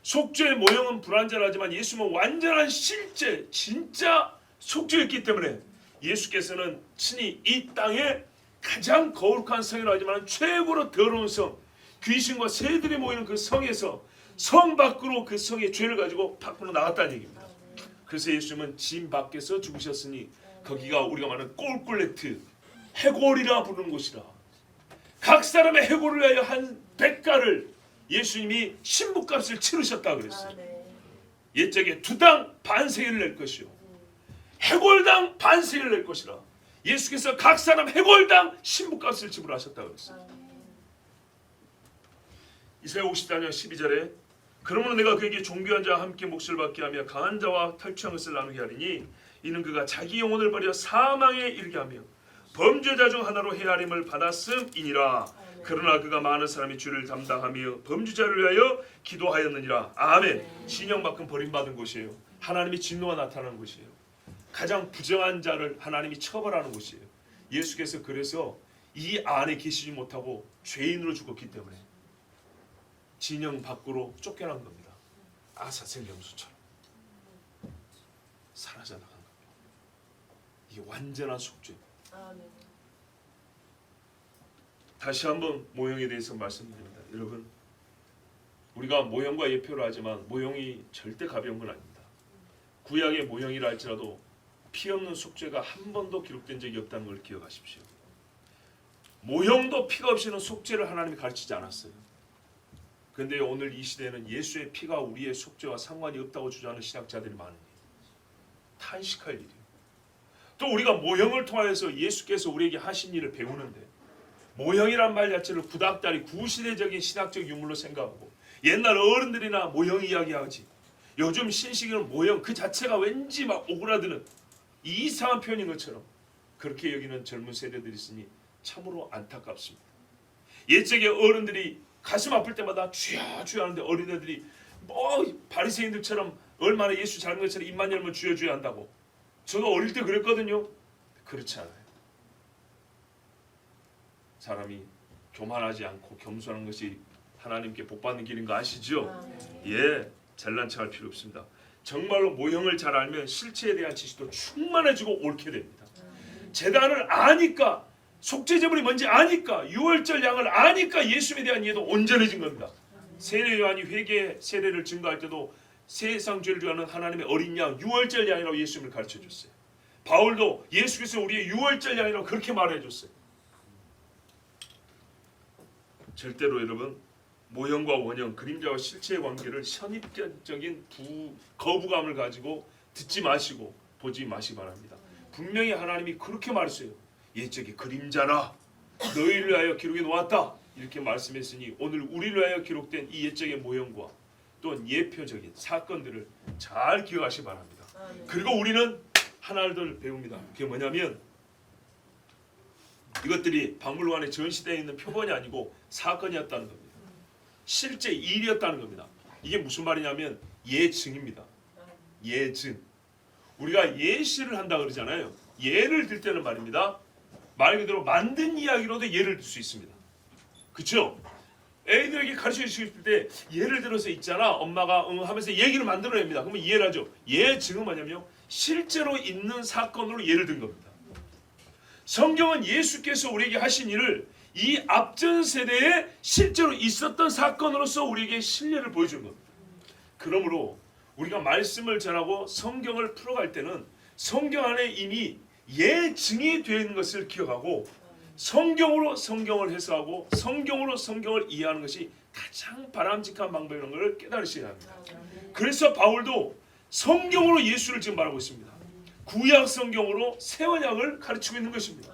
속죄의 모형은 불완전하지만 예수는 완전한 실제 진짜 속죄였기 때문에 예수께서는 친히 이 땅에 가장 거룩한 성이라고 하지만 최고로 더러운 성, 귀신과 새들이 모이는 그 성에서 성 밖으로 그 성의 죄를 가지고 밖으로 나갔다는 얘기입니다. 그래서 예수님은 진 밖에서 죽으셨으니 거기가 우리가 말하는 꼴꿀레트, 해골이라 부르는 곳이라. 각 사람의 해골을 위하여 한 백가를 예수님이 신부값을 치르셨다 그랬어요. 옛적에 두당 반세를 낼 것이요 해골당 반세를 낼 것이라. 예수께서 각 사람 해골당 신부값을 지불하셨다 그랬어요. 이사야 54장 12절에 그러므로 내가 그에게 존귀한 자와 함께 몫을 받게 하며 강한 자와 탈취한 것을 나누게 하리니 이는 그가 자기 영혼을 버려 사망에 이르게 하며 범죄자 중 하나로 헤아림을 받았음이니라. 그러나 그가 많은 사람의 죄를 담당하며 범죄자를 위하여 기도하였느니라. 아멘. 진영만큼 버림받은 곳이에요. 하나님의 진노가 나타나는 곳이에요. 가장 부정한 자를 하나님이 처벌하는 곳이에요. 예수께서 그래서 이 안에 계시지 못하고 죄인으로 죽었기 때문에 진영 밖으로 쫓겨난 겁니다. 아사셀 염소처럼 사라져 나간 겁니다. 이게 완전한 속죄. 다시 한번 모형에 대해서 말씀드립니다. 여러분, 우리가 모형과 예표를 하지만 모형이 절대 가벼운 건 아닙니다. 구약의 모형이라 할지라도 피 없는 속죄가 한 번도 기록된 적이 없다는 걸 기억하십시오. 모형도 피가 없이는 속죄를 하나님이 가르치지 않았어요. 그런데 오늘 이 시대에는 예수의 피가 우리의 속죄와 상관이 없다고 주장하는 신학자들이 많으니 탄식할 일이에요. 또 우리가 모형을 통하여서 예수께서 우리에게 하신 일을 배우는데 모형이란 말 자체를 구닥다리 구시대적인 신학적 유물로 생각하고 옛날 어른들이나 모형 이야기하지 요즘 신식은 모형 그 자체가 왠지 막 오그라드는 이상한 표현인 것처럼 그렇게 여기는 젊은 세대들이 있으니 참으로 안타깝습니다. 옛적에 어른들이 가슴 아플 때마다 주여 주여 하는데 어린애들이 뭐 바리새인들처럼 얼마나 예수 닮은 것처럼 입만 열면 주여 주여 한다고. 저도 어릴 때 그랬거든요. 그렇지 않아요. 사람이 교만하지 않고 겸손한 것이 하나님께 복받는 길인 거 아시죠? 예, 잘난 척할 필요 없습니다. 정말로 모형을 잘 알면 실체에 대한 지식도 충만해지고 옳게 됩니다. 제단을 아니까 속죄제물이 뭔지 아니까 유월절 양을 아니까 예수님에 대한 이해도 온전해진 겁니다. 세례 요한이 회개 세례를 증거할 때도 세상 죄를 위하는 하나님의 어린 양 유월절 양이라고 예수님을 가르쳐줬어요. 바울도 예수께서 우리의 유월절 양이라고 그렇게 말해줬어요. 절대로 여러분 모형과 원형, 그림자와 실체의 관계를 선입견적인 거부감을 가지고 듣지 마시고 보지 마시기 바랍니다. 분명히 하나님이 그렇게 말했어요. 옛적에 그림자라 너희를 위하여 기록해 놓았다 이렇게 말씀했으니 오늘 우리를 위하여 기록된 이 옛적의 모형과 또는 예표적인 사건들을 잘 기억하시기 바랍니다. 그리고 우리는 하나를 더 배웁니다. 그게 뭐냐면 이것들이 박물관의 전시대에 있는 표본이 아니고 사건이었다는 겁니다. 실제 일이었다는 겁니다. 이게 무슨 말이냐면 예증입니다. 예증. 우리가 예시를 한다 그러잖아요. 예를 들 때는 말입니다. 말 그대로 만든 이야기로도 예를 들 수 있습니다. 그렇죠? 애들에게 가르쳐 주실 때 예를 들어서 있잖아. 엄마가 하면서 얘기를 만들어냅니다. 그러면 이해를 하죠. 예증은 뭐냐면요. 실제로 있는 사건으로 예를 든 겁니다. 성경은 예수께서 우리에게 하신 일을 이 앞전 세대에 실제로 있었던 사건으로서 우리에게 신뢰를 보여주는 겁니다. 그러므로 우리가 말씀을 전하고 성경을 풀어갈 때는 성경 안에 이미 예증이 되어 있는 것을 기억하고 성경으로 성경을 해석하고 성경으로 성경을 이해하는 것이 가장 바람직한 방법이라는 것을 깨달으셔야 합니다. 그래서 바울도 성경으로 예수를 지금 말하고 있습니다. 구약 성경으로 새 언약을 가르치고 있는 것입니다.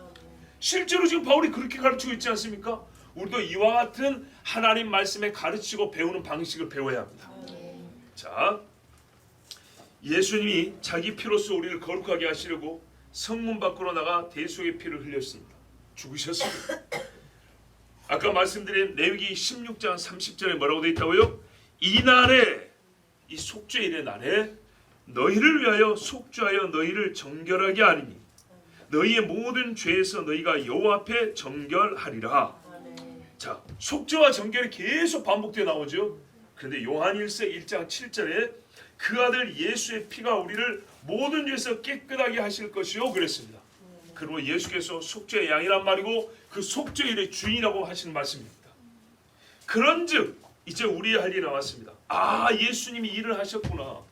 실제로 지금 바울이 그렇게 가르치고 있지 않습니까? 우리도 이와 같은 하나님 말씀에 가르치고 배우는 방식을 배워야 합니다. 자, 예수님이 자기 피로써 우리를 거룩하게 하시려고 성문 밖으로 나가 대속의 피를 흘렸습니다. 죽으셨습니다. 아까 말씀드린 레위기 16장 30절에 뭐라고 되어 있다고요? 이날에, 이 속죄일의 날에 너희를 위하여 속죄하여 너희를 정결하게 하리니 너희의 모든 죄에서 너희가 여호와 앞에 정결하리라. 자, 속죄와 정결이 계속 반복되어 나오죠. 그런데 요한일서 1장 7절에 그 아들 예수의 피가 우리를 모든 죄에서 깨끗하게 하실 것이요 그랬습니다. 그리고 예수께서 속죄의 양이란 말이고 그 속죄일의 주인이라고 하시는 말씀입니다. 그런즉 이제 우리의 할 일이 나왔습니다. 아, 예수님이 일을 하셨구나.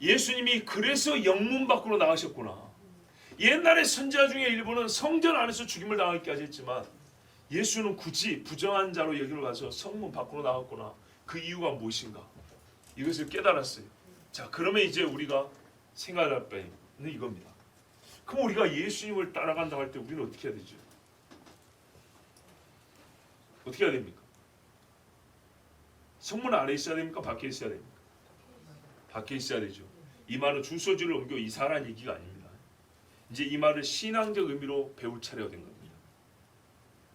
예수님이 그래서 영문 밖으로 나가셨구나. 옛날에 선지자 중에 일부는 성전 안에서 죽임을 당하기까지 했지만 예수는 굳이 부정한 자로 여기로 가서 성문 밖으로 나갔구나. 그 이유가 무엇인가? 이것을 깨달았어요. 자, 그러면 이제 우리가 생각할 바는 이겁니다. 그럼 우리가 예수님을 따라간다고 할 때 우리는 어떻게 해야 되죠? 어떻게 해야 됩니까? 성문 안에 있어야 됩니까? 밖에 있어야 됩니까? 밖에 있어야 되죠. 이 말은 주소지를 옮겨 이사라는 얘기가 아닙니다. 이제 이 말을 신앙적 의미로 배울 차례가 된 겁니다.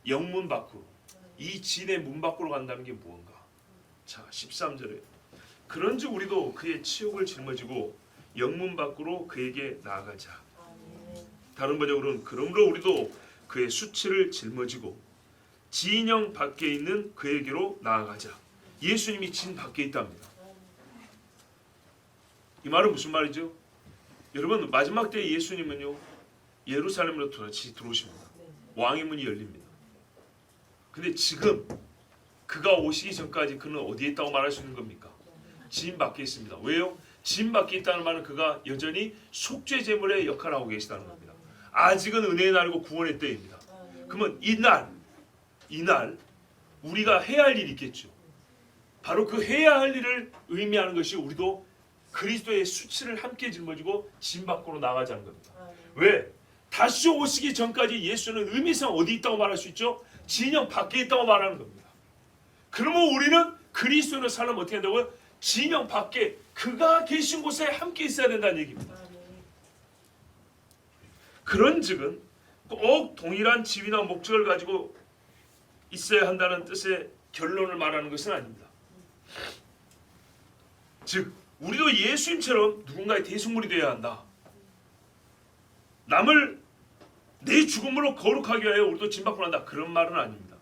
영문 밖으로, 이 진의 문 밖으로 간다는 게 무언가? 자, 13절에 그런즉 우리도 그의 치욕을 짊어지고 영문 밖으로 그에게 나아가자. 다른 번역으로는 그러므로 우리도 그의 수치를 짊어지고 진영 밖에 있는 그에게로 나아가자. 예수님이 진 밖에 있답니다. 이 말은 무슨 말이죠? 여러분, 마지막 때 예수님은요 예루살렘으로 들어오십니다. 왕의 문이 열립니다. 근데 지금 그가 오시기 전까지 그는 어디에 있다고 말할 수 있는 겁니까? 진 밖에 있습니다. 왜요? 진 밖에 있다는 말은 그가 여전히 속죄 제물의 역할을 하고 계시다는 겁니다. 아직은 은혜의 날이고 구원의 때입니다. 그러면 이날 우리가 해야 할 일이 있겠죠. 바로 그 해야 할 일을 의미하는 것이 우리도 그리스도의 수치를 함께 짊어지고 진 밖으로 나가자는 겁니다. 왜? 다시 오시기 전까지 예수는 의미상 어디 있다고 말할 수 있죠? 진영 밖에 있다고 말하는 겁니다. 그러면 우리는 그리스도로 살면 어떻게 한다고요? 진영 밖에 그가 계신 곳에 함께 있어야 된다는 얘기입니다. 그런즉은 꼭 동일한 지위나 목적을 가지고 있어야 한다는 뜻의 결론을 말하는 것은 아닙니다. 즉 우리도 예수님처럼 누군가의 대속물이 되어야 한다. 남을 내 죽음으로 거룩하게 하여 우리도 진받고 한다. 그런 말은 아닙니다.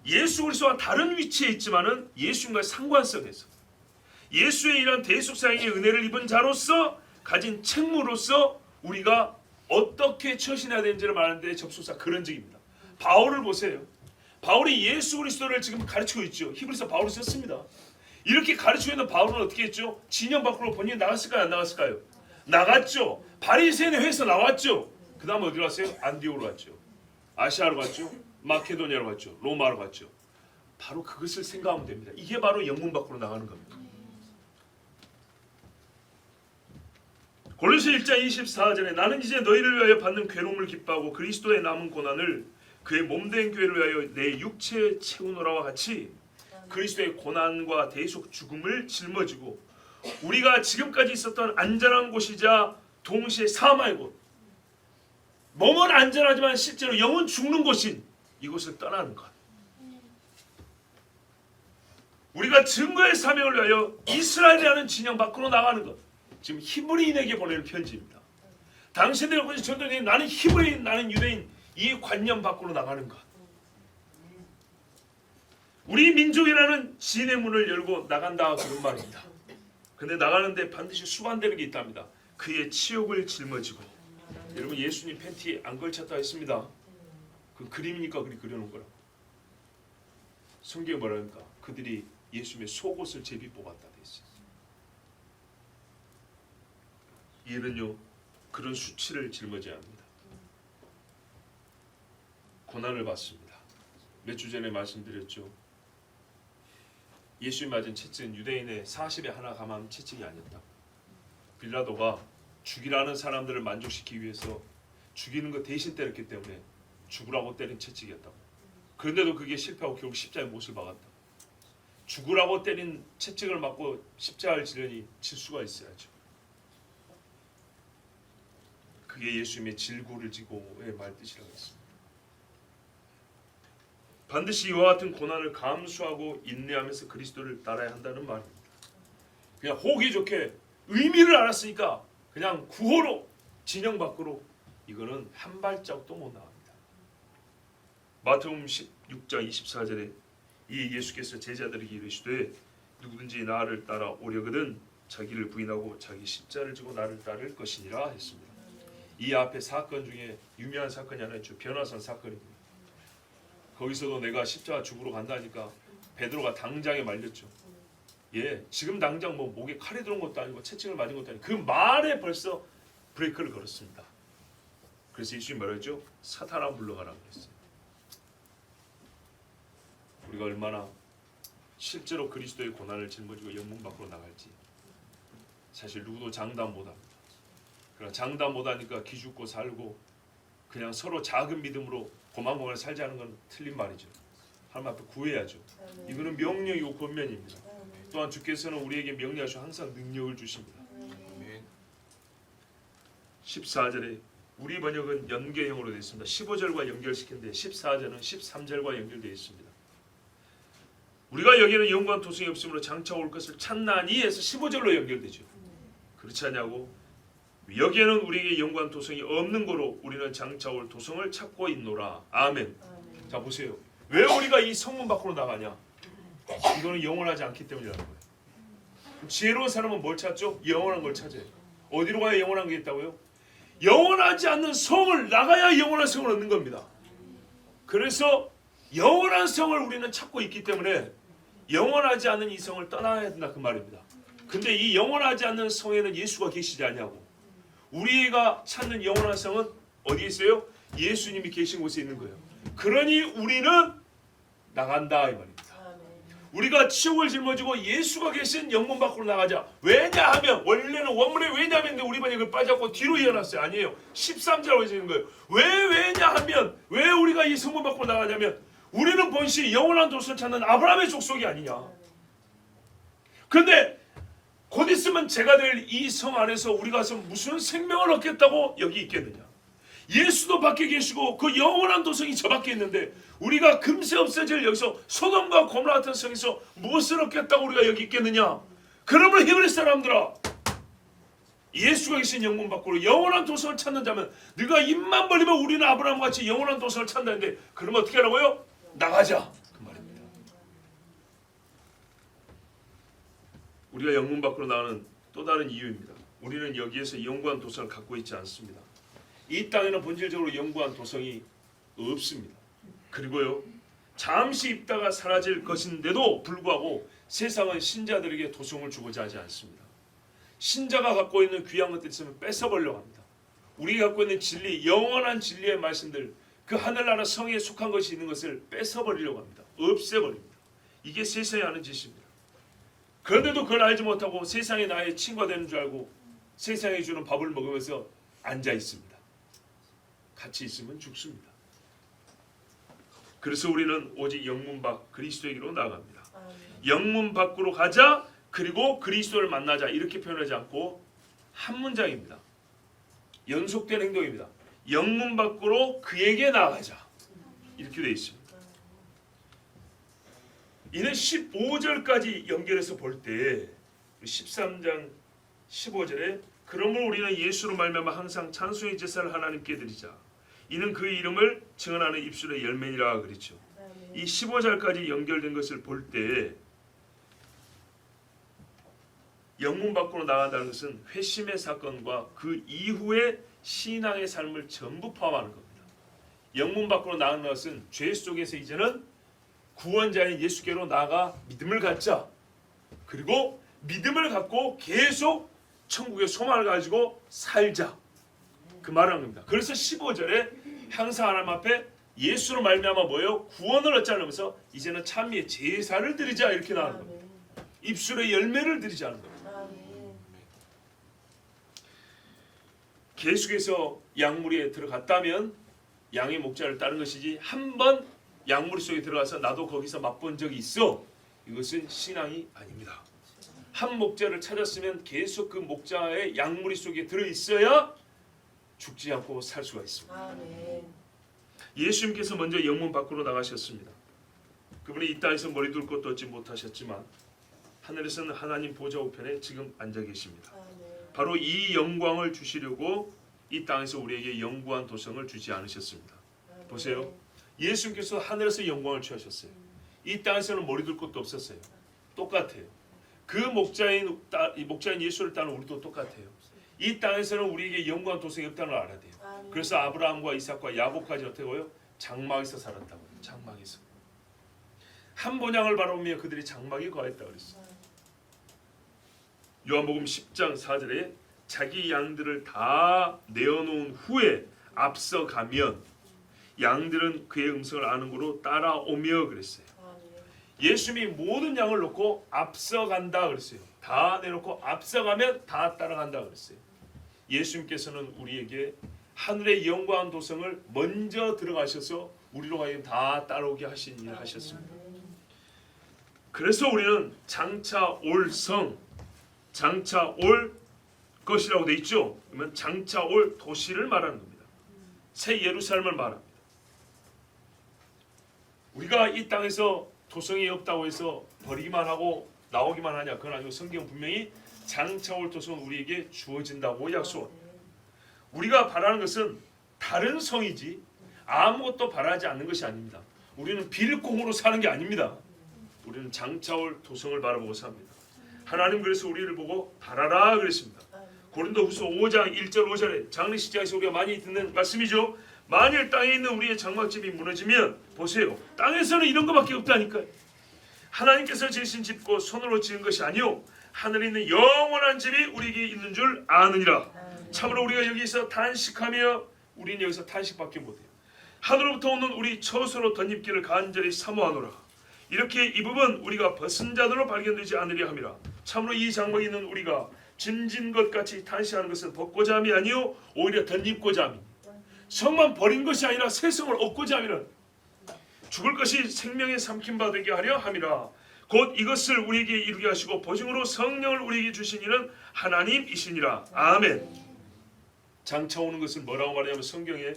예수 그리스도와 다른 위치에 있지만은 예수님과 상관성에서 예수의 이런 대속사역의 은혜를 입은 자로서 가진 책무로서 우리가 어떻게 처신해야 되는지를 말하는 데 접속사 그런 적입니다. 바울을 보세요. 바울이 예수 그리스도를 지금 가르치고 있죠. 히브리서 바울이 썼습니다. 이렇게 가르치고 있는 바울은 어떻게 했죠? 진영 밖으로 본인이 나갔을까요? 안 나갔을까요? 나갔죠. 바리새인의 회에서 나왔죠. 그 다음에 어디로 갔어요? 안디오로 갔죠. 아시아로 갔죠. 마케도니아로 갔죠. 로마로 갔죠. 바로 그것을 생각하면 됩니다. 이게 바로 영문 밖으로 나가는 겁니다. 골로새 1장 24절에 나는 이제 너희를 위하여 받는 괴로움을 기뻐하고 그리스도의 남은 고난을 그의 몸된 교회를 위하여 내 육체에 채우노라와 같이 그리스도의 고난과 대속 죽음을 짊어지고 우리가 지금까지 있었던 안전한 곳이자 동시에 사망의 곳, 몸은 안전하지만 실제로 영은 죽는 곳인 이곳을 떠나는 것. 우리가 증거의 사명을 위하여 이스라엘이라는 진영 밖으로 나가는 것. 지금 히브리인에게 보내는 편지입니다. 당신들의 것이 전도인 나는 히브리인, 나는 유대인 이 관념 밖으로 나가는 것. 우리 민족이라는 진의 문을 열고 나간다 그런 말입니다. 근데 나가는데 반드시 수반되는 게 있답니다. 그의 치욕을 짊어지고. 여러분 예수님 팬티 안 걸쳤다 했습니다. 그 그림이니까 그리 그려놓은 거라고. 성경에 뭐라니까 그들이 예수님의 속옷을 제비 뽑았다 됐어요. 이는요 그런 수치를 짊어져야 합니다. 고난을 받습니다. 몇 주 전에 말씀드렸죠. 예수님 맞은 채찍은 유대인의 40에 하나 감한 채찍이 아니었다. 빌라도가 죽이라는 사람들을 만족시키기 위해서 죽이는 거 대신 때렸기 때문에 죽으라고 때린 채찍이었다고. 그런데도 그게 실패하고 결국 십자가의 못을 박았다. 죽으라고 때린 채찍을 맞고 십자가를 지려니 질 수가 있어야죠. 그게 예수님의 질고를 지고의 말뜻이라고 했습니다. 반드시 이와 같은 고난을 감수하고 인내하면서 그리스도를 따라야 한다는 말입니다. 그냥 호기 좋게 의미를 알았으니까 그냥 구호로 진영 밖으로 이거는 한 발자국도 못 나갑니다. 마태복음 16장 24절에 이 예수께서 제자들에게 이르시되 누구든지 나를 따라 오려거든 자기를 부인하고 자기 십자를 지고 나를 따를 것이니라 했습니다. 이 앞에 사건 중에 유명한 사건이 하나 있죠. 변화산 사건입니다. 거기서도 내가 십자가 죽으러 간다니까 베드로가 당장에 말렸죠. 예, 지금 당장 뭐 목에 칼이 들어온 것도 아니고 채찍을 맞은 것도 아니고 그 말에 벌써 브레이크를 걸었습니다. 그래서 예수님이 뭐라 했죠? 사탄아 물러가라고 했어요. 우리가 얼마나 실제로 그리스도의 고난을 짊어지고 영문 밖으로 나갈지 사실 누구도 장담 못합니다. 그러나 장담 못하니까 기죽고 살고 그냥 서로 작은 믿음으로 고만고만 살자는 건 틀린 말이죠. 하나님 앞에 구해야죠. 이거는 명령이고 권면입니다. 또한 주께서는 우리에게 명령하시고 항상 능력을 주십니다. 14절에 우리 번역은 연계형으로 되어 있습니다. 15절과 연결시켰는데 14절은 13절과 연결되어 있습니다. 우리가 여기는 영광 도성이 없으므로 장차 올 것을 찾나니 해서 15절로 연결되죠. 그렇지 않냐고? 여기에는 우리에게 영광 도성이 없는 거로 우리는 장차 올 도성을 찾고 있노라. 아멘. 자 보세요. 왜 우리가 이 성문 밖으로 나가냐? 이거는 영원하지 않기 때문이라는 거예요. 지혜로운 사람은 뭘 찾죠? 영원한 걸 찾아요. 어디로 가야 영원한 게 있다고요? 영원하지 않는 성을 나가야 영원한 성을 얻는 겁니다. 그래서 영원한 성을 우리는 찾고 있기 때문에 영원하지 않은 이 성을 떠나야 된다 그 말입니다. 근데 이 영원하지 않는 성에는 예수가 계시지 않냐고. 우리가 찾는 영원한 성은 어디에 있어요? 예수님이 계신 곳에 있는 거예요. 그러니 우리는 나간다 이 말입니다. 우리가 치욕을 짊어지고 예수가 계신 영문 밖으로 나가자. 왜냐하면 원래는 원문에 왜냐하면 우리 번역을 빠졌고 뒤로 이어놨어요. 아니에요. 13절로 해주는 거예요. 왜냐하면 왜 우리가 이 성문 밖으로 나가냐면 우리는 본시 영원한 도성을 찾는 아브라함의 족속이 아니냐. 그런데 곧 있으면 제가 될 이 성 안에서 우리가 무슨 생명을 얻겠다고 여기 있겠느냐. 예수도 밖에 계시고 그 영원한 도성이 저 밖에 있는데 우리가 금세 없어질 여기서 소돔과 고모라 같은 성에서 무엇을 얻겠다고 우리가 여기 있겠느냐. 그러므로 히브리 사람들아 예수가 계신 영문 밖으로 영원한 도성을 찾는 자면 네가 입만 벌리면 우리는 아브라함과 같이 영원한 도성을 찾는다는데 그러면 어떻게 하라고요? 나가자 그 말입니다. 우리가 영문 밖으로 나가는 또 다른 이유입니다. 우리는 여기에서 영구한 도성을 갖고 있지 않습니다. 이 땅에는 본질적으로 영구한 도성이 없습니다. 그리고요 잠시 있다가 사라질 것인데도 불구하고 세상은 신자들에게 도성을 주고자 하지 않습니다. 신자가 갖고 있는 귀한 것들이 있으면 뺏어버리려고 합니다. 우리가 갖고 있는 진리, 영원한 진리의 말씀들, 그 하늘나라 성에 속한 것이 있는 것을 뺏어버리려고 합니다. 없애버립니다. 이게 세상이 하는 짓입니다. 그런데도 그걸 알지 못하고 세상이 나의 친구가 되는 줄 알고 세상이 주는 밥을 먹으면서 앉아 있습니다. 같이 있으면 죽습니다. 그래서 우리는 오직 영문 밖 그리스도에게로 나아갑니다. 영문 밖으로 가자 그리고 그리스도를 만나자 이렇게 표현하지 않고 한 문장입니다. 연속된 행동입니다. 영문 밖으로 그에게 나아가자 이렇게 되어 있습니다. 이는 15절까지 연결해서 볼 때 13장 15절에 그러므로 우리는 예수로 말미암아 항상 찬송의 제사를 하나님께 드리자. 이는 그 이름을 증언하는 입술의 열매니라 그랬죠. 이 15절까지 연결된 것을 볼 때 영문 밖으로 나간다는 것은 회심의 사건과 그 이후의 신앙의 삶을 전부 포함하는 겁니다. 영문 밖으로 나가는 것은 죄 속에서 이제는 구원자인 예수께로 나아가 믿음을 갖자. 그리고 믿음을 갖고 계속 천국의 소망을 가지고 살자. 그 말을 한 겁니다. 그래서 15절에 항상 하나님 앞에 예수로 말미암아 뭐예요? 구원을 얻자면서 이제는 찬미의 제사를 드리자 이렇게 나가는 겁니다. 입술의 열매를 드리자는 겁니다. 계속해서 양무리에 들어갔다면 양의 목자를 따른 것이지 한 번 양무리 속에 들어가서 나도 거기서 맛본 적이 있어, 이것은 신앙이 아닙니다. 한 목자를 찾았으면 계속 그 목자의 양무리 속에 들어있어야 죽지 않고 살 수가 있습니다. 아멘. 예수님께서 먼저 영문 밖으로 나가셨습니다. 그분이 이 땅에서 머리 둘 것도 얻지 못하셨지만 하늘에서는 하나님 보좌 우편에 지금 앉아 계십니다. 아멘. 바로 이 영광을 주시려고 이 땅에서 우리에게 영구한 도성을 주지 않으셨습니다. 아멘. 보세요. 예수님께서 하늘에서 영광을 취하셨어요. 이 땅에서는 머리 둘 것도 없었어요. 똑같아요. 그 목자인 예수를 따르는 우리도 똑같아요. 이 땅에서는 우리에게 영광한 도성이 없다는 걸 알아야 돼요. 아멘. 그래서 아브라함과 이삭과 야곱까지 어떻게 해요? 장막에서 살았다고요. 장막에서. 한 본향을 바라보며 그들이 장막에 거했다 그랬어요. 요한복음 10장 4절에 자기 양들을 다 내어놓은 후에 앞서가면 양들은 그의 음성을 아는 거로 따라오며 그랬어요. 아멘. 예수님이 모든 양을 놓고 앞서간다 그랬어요. 다 내놓고 앞서가면 다 따라간다 그랬어요. 예수님께서는 우리에게 하늘의 영광 도성을 먼저 들어가셔서 우리로 하여금 다 따라오게 하신 일을 하셨습니다. 그래서 우리는 장차 올 성, 장차 올 것이라고 돼 있죠. 그러면 장차 올 도시를 말하는 겁니다. 새 예루살렘을 말합니다. 우리가 이 땅에서 도성이 없다고 해서 버리기만 하고 나오기만 하냐, 그건 아니고 성경은 분명히 장차 올 도성은 우리에게 주어진다고 약속합니다. 우리가 바라는 것은 다른 성이지 아무것도 바라지 않는 것이 아닙니다. 우리는 빌공으로 사는 게 아닙니다. 우리는 장차 올 도성을 바라보고 삽니다. 하나님 그래서 우리를 보고 바라라 그랬습니다. 고린도후서 5장 1절 5절에 장례식장에서 우리가 많이 듣는 말씀이죠. 만일 땅에 있는 우리의 장막집이 무너지면 보세요. 땅에서는 이런 것밖에 없다니까요. 하나님께서 지으신 집고 손으로 지은 것이 아니요 하늘에 있는 영원한 집이 우리에게 있는 줄 아느니라. 참으로 우리가 여기서 탄식하며 우리는 여기서 탄식밖에 못해요. 하늘로부터 오는 우리 처소로 덧입기를 간절히 사모하노라. 이렇게 이 부분 우리가 벗은 자들로 발견되지 않으려 함이라. 참으로 이 장막에 있는 우리가 짐진 것 같이 탄식하는 것은 벗고자 함이 아니요 오히려 덧입고자 함이. 성만 버린 것이 아니라 새 성을 얻고자 함이라. 죽을 것이 생명의 삼킴바 되게 하려 함이라. 곧 이것을 우리에게 이루게 하시고 보증으로 성령을 우리에게 주신 이는 하나님이시니라. 아멘. 장차 오는 것을 뭐라고 말하냐면 성경에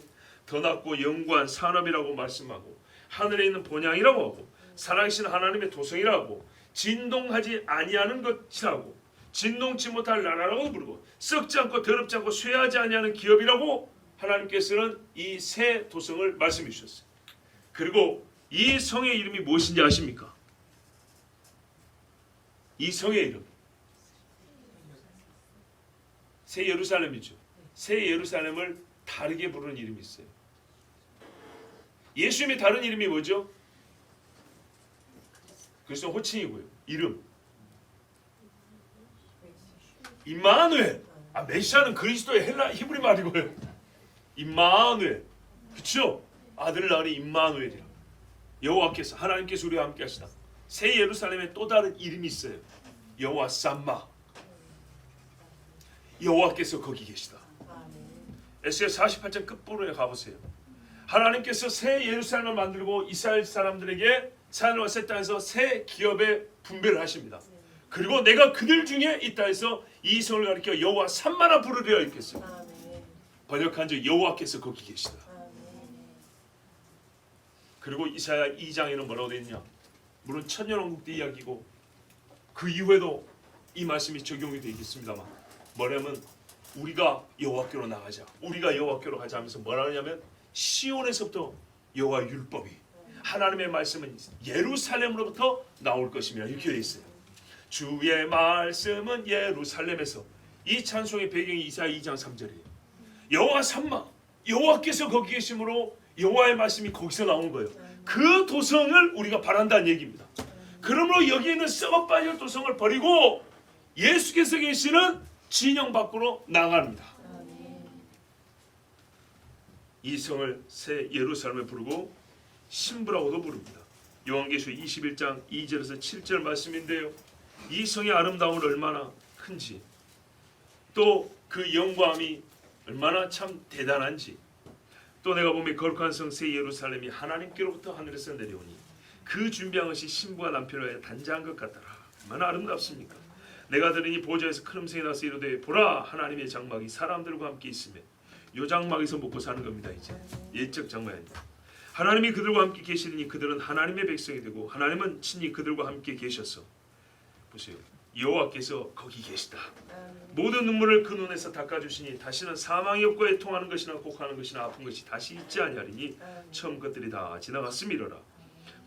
더 낫고 영구한 산업이라고 말씀하고 하늘에 있는 본향이라고 하고 살아계신 하나님의 도성이라고 진동하지 아니하는 것이라고 진동치 못할 나라라고 부르고 썩지 않고 더럽지 않고 쇠하지 아니하는 기업이라고 하나님께서는 이 새 도성을 말씀해 주셨어요. 그리고 이 성의 이름이 무엇인지 아십니까? 이 성의 이름 새 예루살렘이죠. 새 예루살렘을 다르게 부르는 이름이 있어요. 예수님의 다른 이름이 뭐죠? 그리스도 호칭이고요. 이름 임마누엘. 메시아는 그리스도의 헬라 히브리 말이고요. 임마누엘. 그렇죠? 아들을 낳으니 임마누엘이라. 여호와께서 하나님께서 우리와 함께 하시다. 새 예루살렘에 또 다른 이름이 있어요. 여호와 삼마. 여호와께서 거기 계시다. 에스겔 48장 끝부분에 가보세요. 하나님께서 새 예루살렘을 만들고 이스라엘 사람들에게 하늘과 새 땅에서 새 기업의 분배를 하십니다. 그리고 내가 그들 중에 이 땅에서 이 성을 가리켜 여호와 삼마나 부르리라 이렇게 했어요. 번역한즉 여호와께서 거기 계시다. 그리고 이사야 2장에는 뭐라고 되어 있냐? 물론 천년왕국 때 이야기고 그 이후에도 이 말씀이 적용이 되어 있습니다만 뭐냐면 우리가 여호와께로 나가자. 우리가 여호와께로 가자 하면서 뭐라 하냐면 시온에서부터 여호와 율법이 하나님의 말씀은 예루살렘으로부터 나올 것이며 이렇게 되어 있어요. 주의 말씀은 예루살렘에서. 이 찬송의 배경이 이사야 2장 3절이에요. 여호와 삼마 여호와께서 거기 계심으로 여호와의 말씀이 거기서 나오는 거예요. 그 도성을 우리가 바란다는 얘기입니다. 그러므로 여기 있는 썩어 빠질 도성을 버리고 예수께서 계시는 진영 밖으로 나갑니다. 이 성을 새 예루살렘에 부르고 신부라고도 부릅니다. 요한계시록 21장 2절에서 7절 말씀인데요. 이 성의 아름다움은 얼마나 큰지 또 그 영광이 얼마나 참 대단한지. 또 내가 보면 거룩한 성 새 예루살렘이 하나님께로부터 하늘에서 내려오니 그 준비한 것이 신부와 남편을 위하여 단장한 것 같더라. 얼마나 아름답습니까? 내가 들으니 보좌에서 큰 음성이 나서 이르되 보라 하나님의 장막이 사람들과 함께 있으며 요 장막에서 먹고 사는 겁니다. 이제 예적 장막입니다. 하나님이 그들과 함께 계시니 그들은 하나님의 백성이 되고 하나님은 친히 그들과 함께 계셔서 보세요. 여호와께서 거기 계시다. 모든 눈물을 그 눈에서 닦아주시니 다시는 사망이 없고 애통하는 것이나 곡하는 것이나 아픈 것이 다시 있지 아니하리니 처음 것들이 다 지나갔음이로라.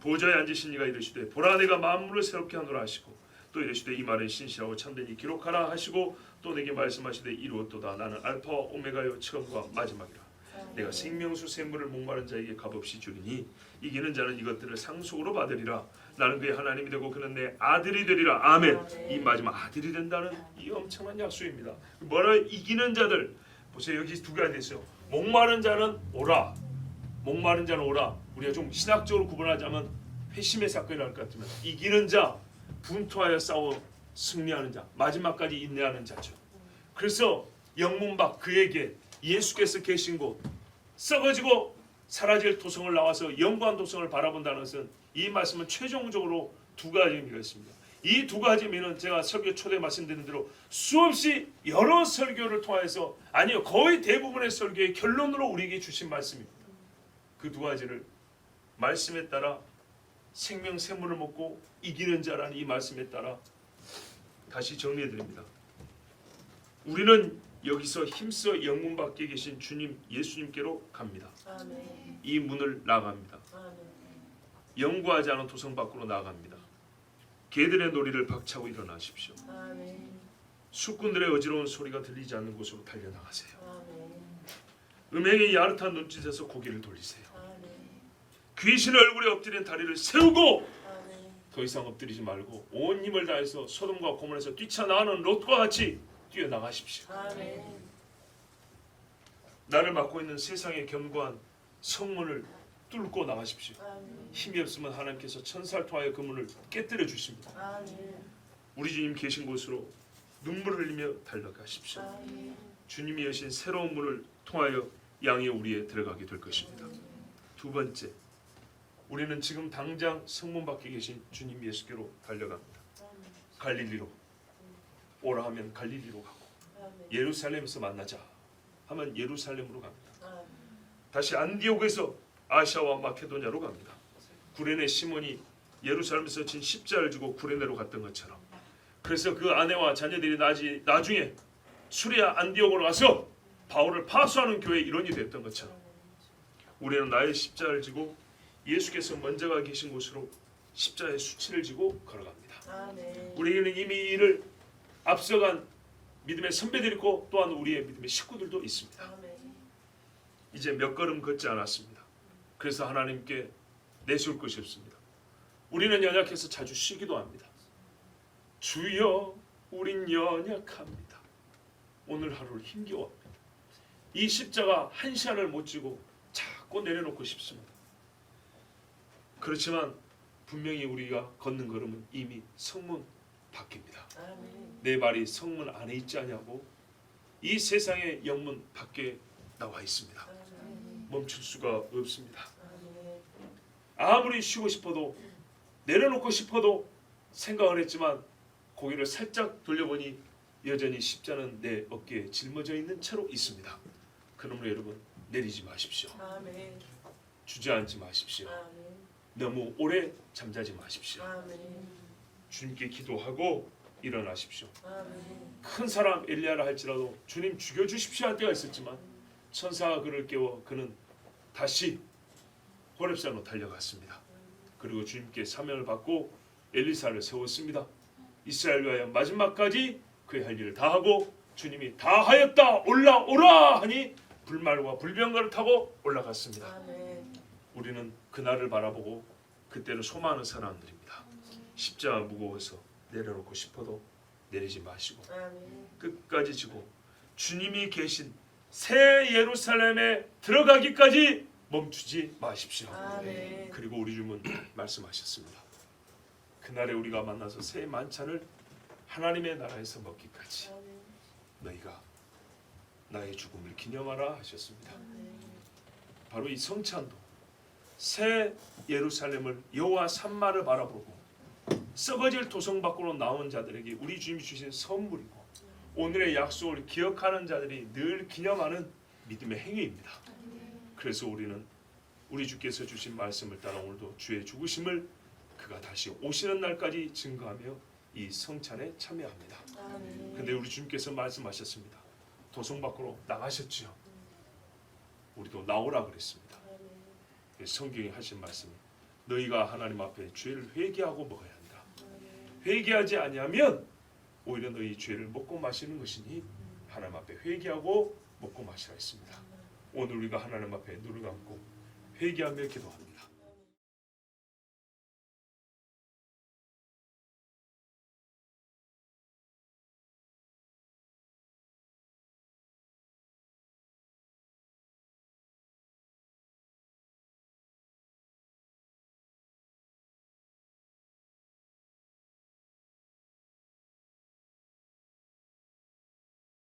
보좌에 앉으신 이가 이르시되 보라 내가 만물을 새롭게 하노라 하시고 또 이르시되 이 말은 신실하고 참되니 기록하라 하시고 또 내게 말씀하시되 이루었도다. 나는 알파와 오메가요 처음과 마지막이라. 내가 생명수 샘물을 목마른 자에게 값없이 주리니 이기는 자는 이것들을 상속으로 받으리라. 나는 그의 하나님이 되고 그는 내 아들이 되리라. 아멘. 이 마지막 아들이 된다는 이 엄청난 약속입니다. 뭐라 이기는 자들 보세요. 여기 두 가지 있어요. 목마른 자는 오라. 목마른 자는 오라. 우리가 좀 신학적으로 구분하자면 회심의 사건이랄 것 같으면 이기는 자, 분투하여 싸워 승리하는 자, 마지막까지 인내하는 자죠. 그래서 영문박 그에게 예수께서 계신 곳 썩어지고 사라질 도성을 나와서 영광 도성을 바라본다는 것은 이 말씀은 최종적으로 두 가지 의미가 있습니다. 이 두 가지 의미는 제가 설교 초대 말씀드린 대로 수없이 여러 설교를 통해서 아니요 거의 대부분의 설교의 결론으로 우리에게 주신 말씀입니다. 그 두 가지를 말씀에 따라 생명 샘물을 먹고 이기는 자라는 이 말씀에 따라 다시 정리해 드립니다. 우리는 여기서 힘써 영문 밖에 계신 주님 예수님께로 갑니다. 아멘. 이 문을 나갑니다. 아멘. 영구하지 않은 도성 밖으로 나갑니다. 개들의 놀이를 박차고 일어나십시오. 아멘. 숙군들의 어지러운 소리가 들리지 않는 곳으로 달려나가세요. 아멘. 음행의 야릇한 눈짓에서 고개를 돌리세요. 아멘. 귀신의 얼굴에 엎드린 다리를 세우고 아멘. 더 이상 엎드리지 말고 온 힘을 다해서 소돔과 고모라에서 뛰쳐나가는 롯과 같이 뛰어나가십시오. 아멘. 나를 막고 있는 세상의 견고한 성문을 뚫고 나가십시오. 아멘. 힘이 없으면 하나님께서 천사를 통하여 그 문을 깨뜨려 주십니다. 아멘. 우리 주님 계신 곳으로 눈물을 흘리며 달려가십시오. 아멘. 주님이 여신 새로운 문을 통하여 양의 우리에 들어가게 될 것입니다. 두 번째, 우리는 지금 당장 성문 밖에 계신 주님 예수께로 달려갑니다. 갈릴리로 오라 하면 갈릴리로 가고 아멘. 예루살렘에서 만나자 하면 예루살렘으로 갑니다. 아멘. 다시 안디옥에서 아시아와 마케도냐로 갑니다. 구레네 시몬이 예루살렘에서 진 십자를 지고 구레네로 갔던 것처럼 그래서 그 아내와 자녀들이 나중에 수리아 안디옥으로 가서 바울을 파수하는 교회의 일원이 됐던 것처럼 우리는 나의 십자를 지고 예수께서 먼저가 계신 곳으로 십자의 수치를 지고 걸어갑니다. 아멘. 우리에게는 이미 이를 앞서간 믿음의 선배들이 있고 또한 우리의 믿음의 식구들도 있습니다. 아멘. 이제 몇 걸음 걷지 않았습니다. 그래서 하나님께 내세울 것이 없습니다. 우리는 연약해서 자주 쉬기도 합니다. 주여 우린 연약합니다. 오늘 하루를 힘겨워합니다. 이 십자가 한 시간을 못 지고 자꾸 내려놓고 싶습니다. 그렇지만 분명히 우리가 걷는 걸음은 이미 성문 밖입니다. 아멘. 내 발이 성문 안에 있지 않냐고 이 세상의 영문 밖에 나와 있습니다. 아멘. 멈출 수가 없습니다. 아멘. 아무리 쉬고 싶어도 내려놓고 싶어도 생각을 했지만 고개를 살짝 돌려보니 여전히 십자는 내 어깨에 짊어져 있는 채로 있습니다. 그러므로 여러분 내리지 마십시오. 아멘. 주저앉지 마십시오. 아멘. 너무 오래 잠자지 마십시오. 아멘. 주님께 기도하고 일어나십시오. 아멘. 큰 사람 엘리야라 할지라도 주님 죽여주십시오 할 때가 있었지만 천사가 그를 깨워 그는 다시 호렙산으로 달려갔습니다. 그리고 주님께 사명을 받고 엘리사를 세웠습니다. 이스라엘 위하여 마지막까지 그의 할 일을 다 하고 주님이 다 하였다 올라오라 하니 불말과 불병거를 타고 올라갔습니다. 아멘. 우리는 그날을 바라보고 그때를 소망하는 사람들입니다. 십자가 무거워서 내려놓고 싶어도 내리지 마시고 아멘. 끝까지 지고 주님이 계신 새 예루살렘에 들어가기까지 멈추지 마십시오. 아멘. 그리고 우리 주님은 말씀하셨습니다. 그날에 우리가 만나서 새 만찬을 하나님의 나라에서 먹기까지 아멘. 너희가 나의 죽음을 기념하라 하셨습니다. 아멘. 바로 이 성찬도 새 예루살렘을 여호와 산마를 바라보고 썩어질 도성 밖으로 나온 자들에게 우리 주님이 주신 선물이고 오늘의 약속을 기억하는 자들이 늘 기념하는 믿음의 행위입니다. 그래서 우리는 우리 주께서 주신 말씀을 따라 오늘도 주의 죽으심을 그가 다시 오시는 날까지 증거하며 이 성찬에 참여합니다. 아멘. 근데 우리 주님께서 말씀하셨습니다. 도성 밖으로 나가셨지요. 우리도 나오라 그랬습니다. 아멘. 성경이 하신 말씀, 너희가 하나님 앞에 죄를 회개하고 먹어야 한다. 아멘. 회개하지 아니하면 오히려 너희 죄를 먹고 마시는 것이니 하나님 앞에 회개하고 먹고 마시라 했습니다. 오늘 우리가 하나님 앞에 눈을 감고 회개하며 기도합니다.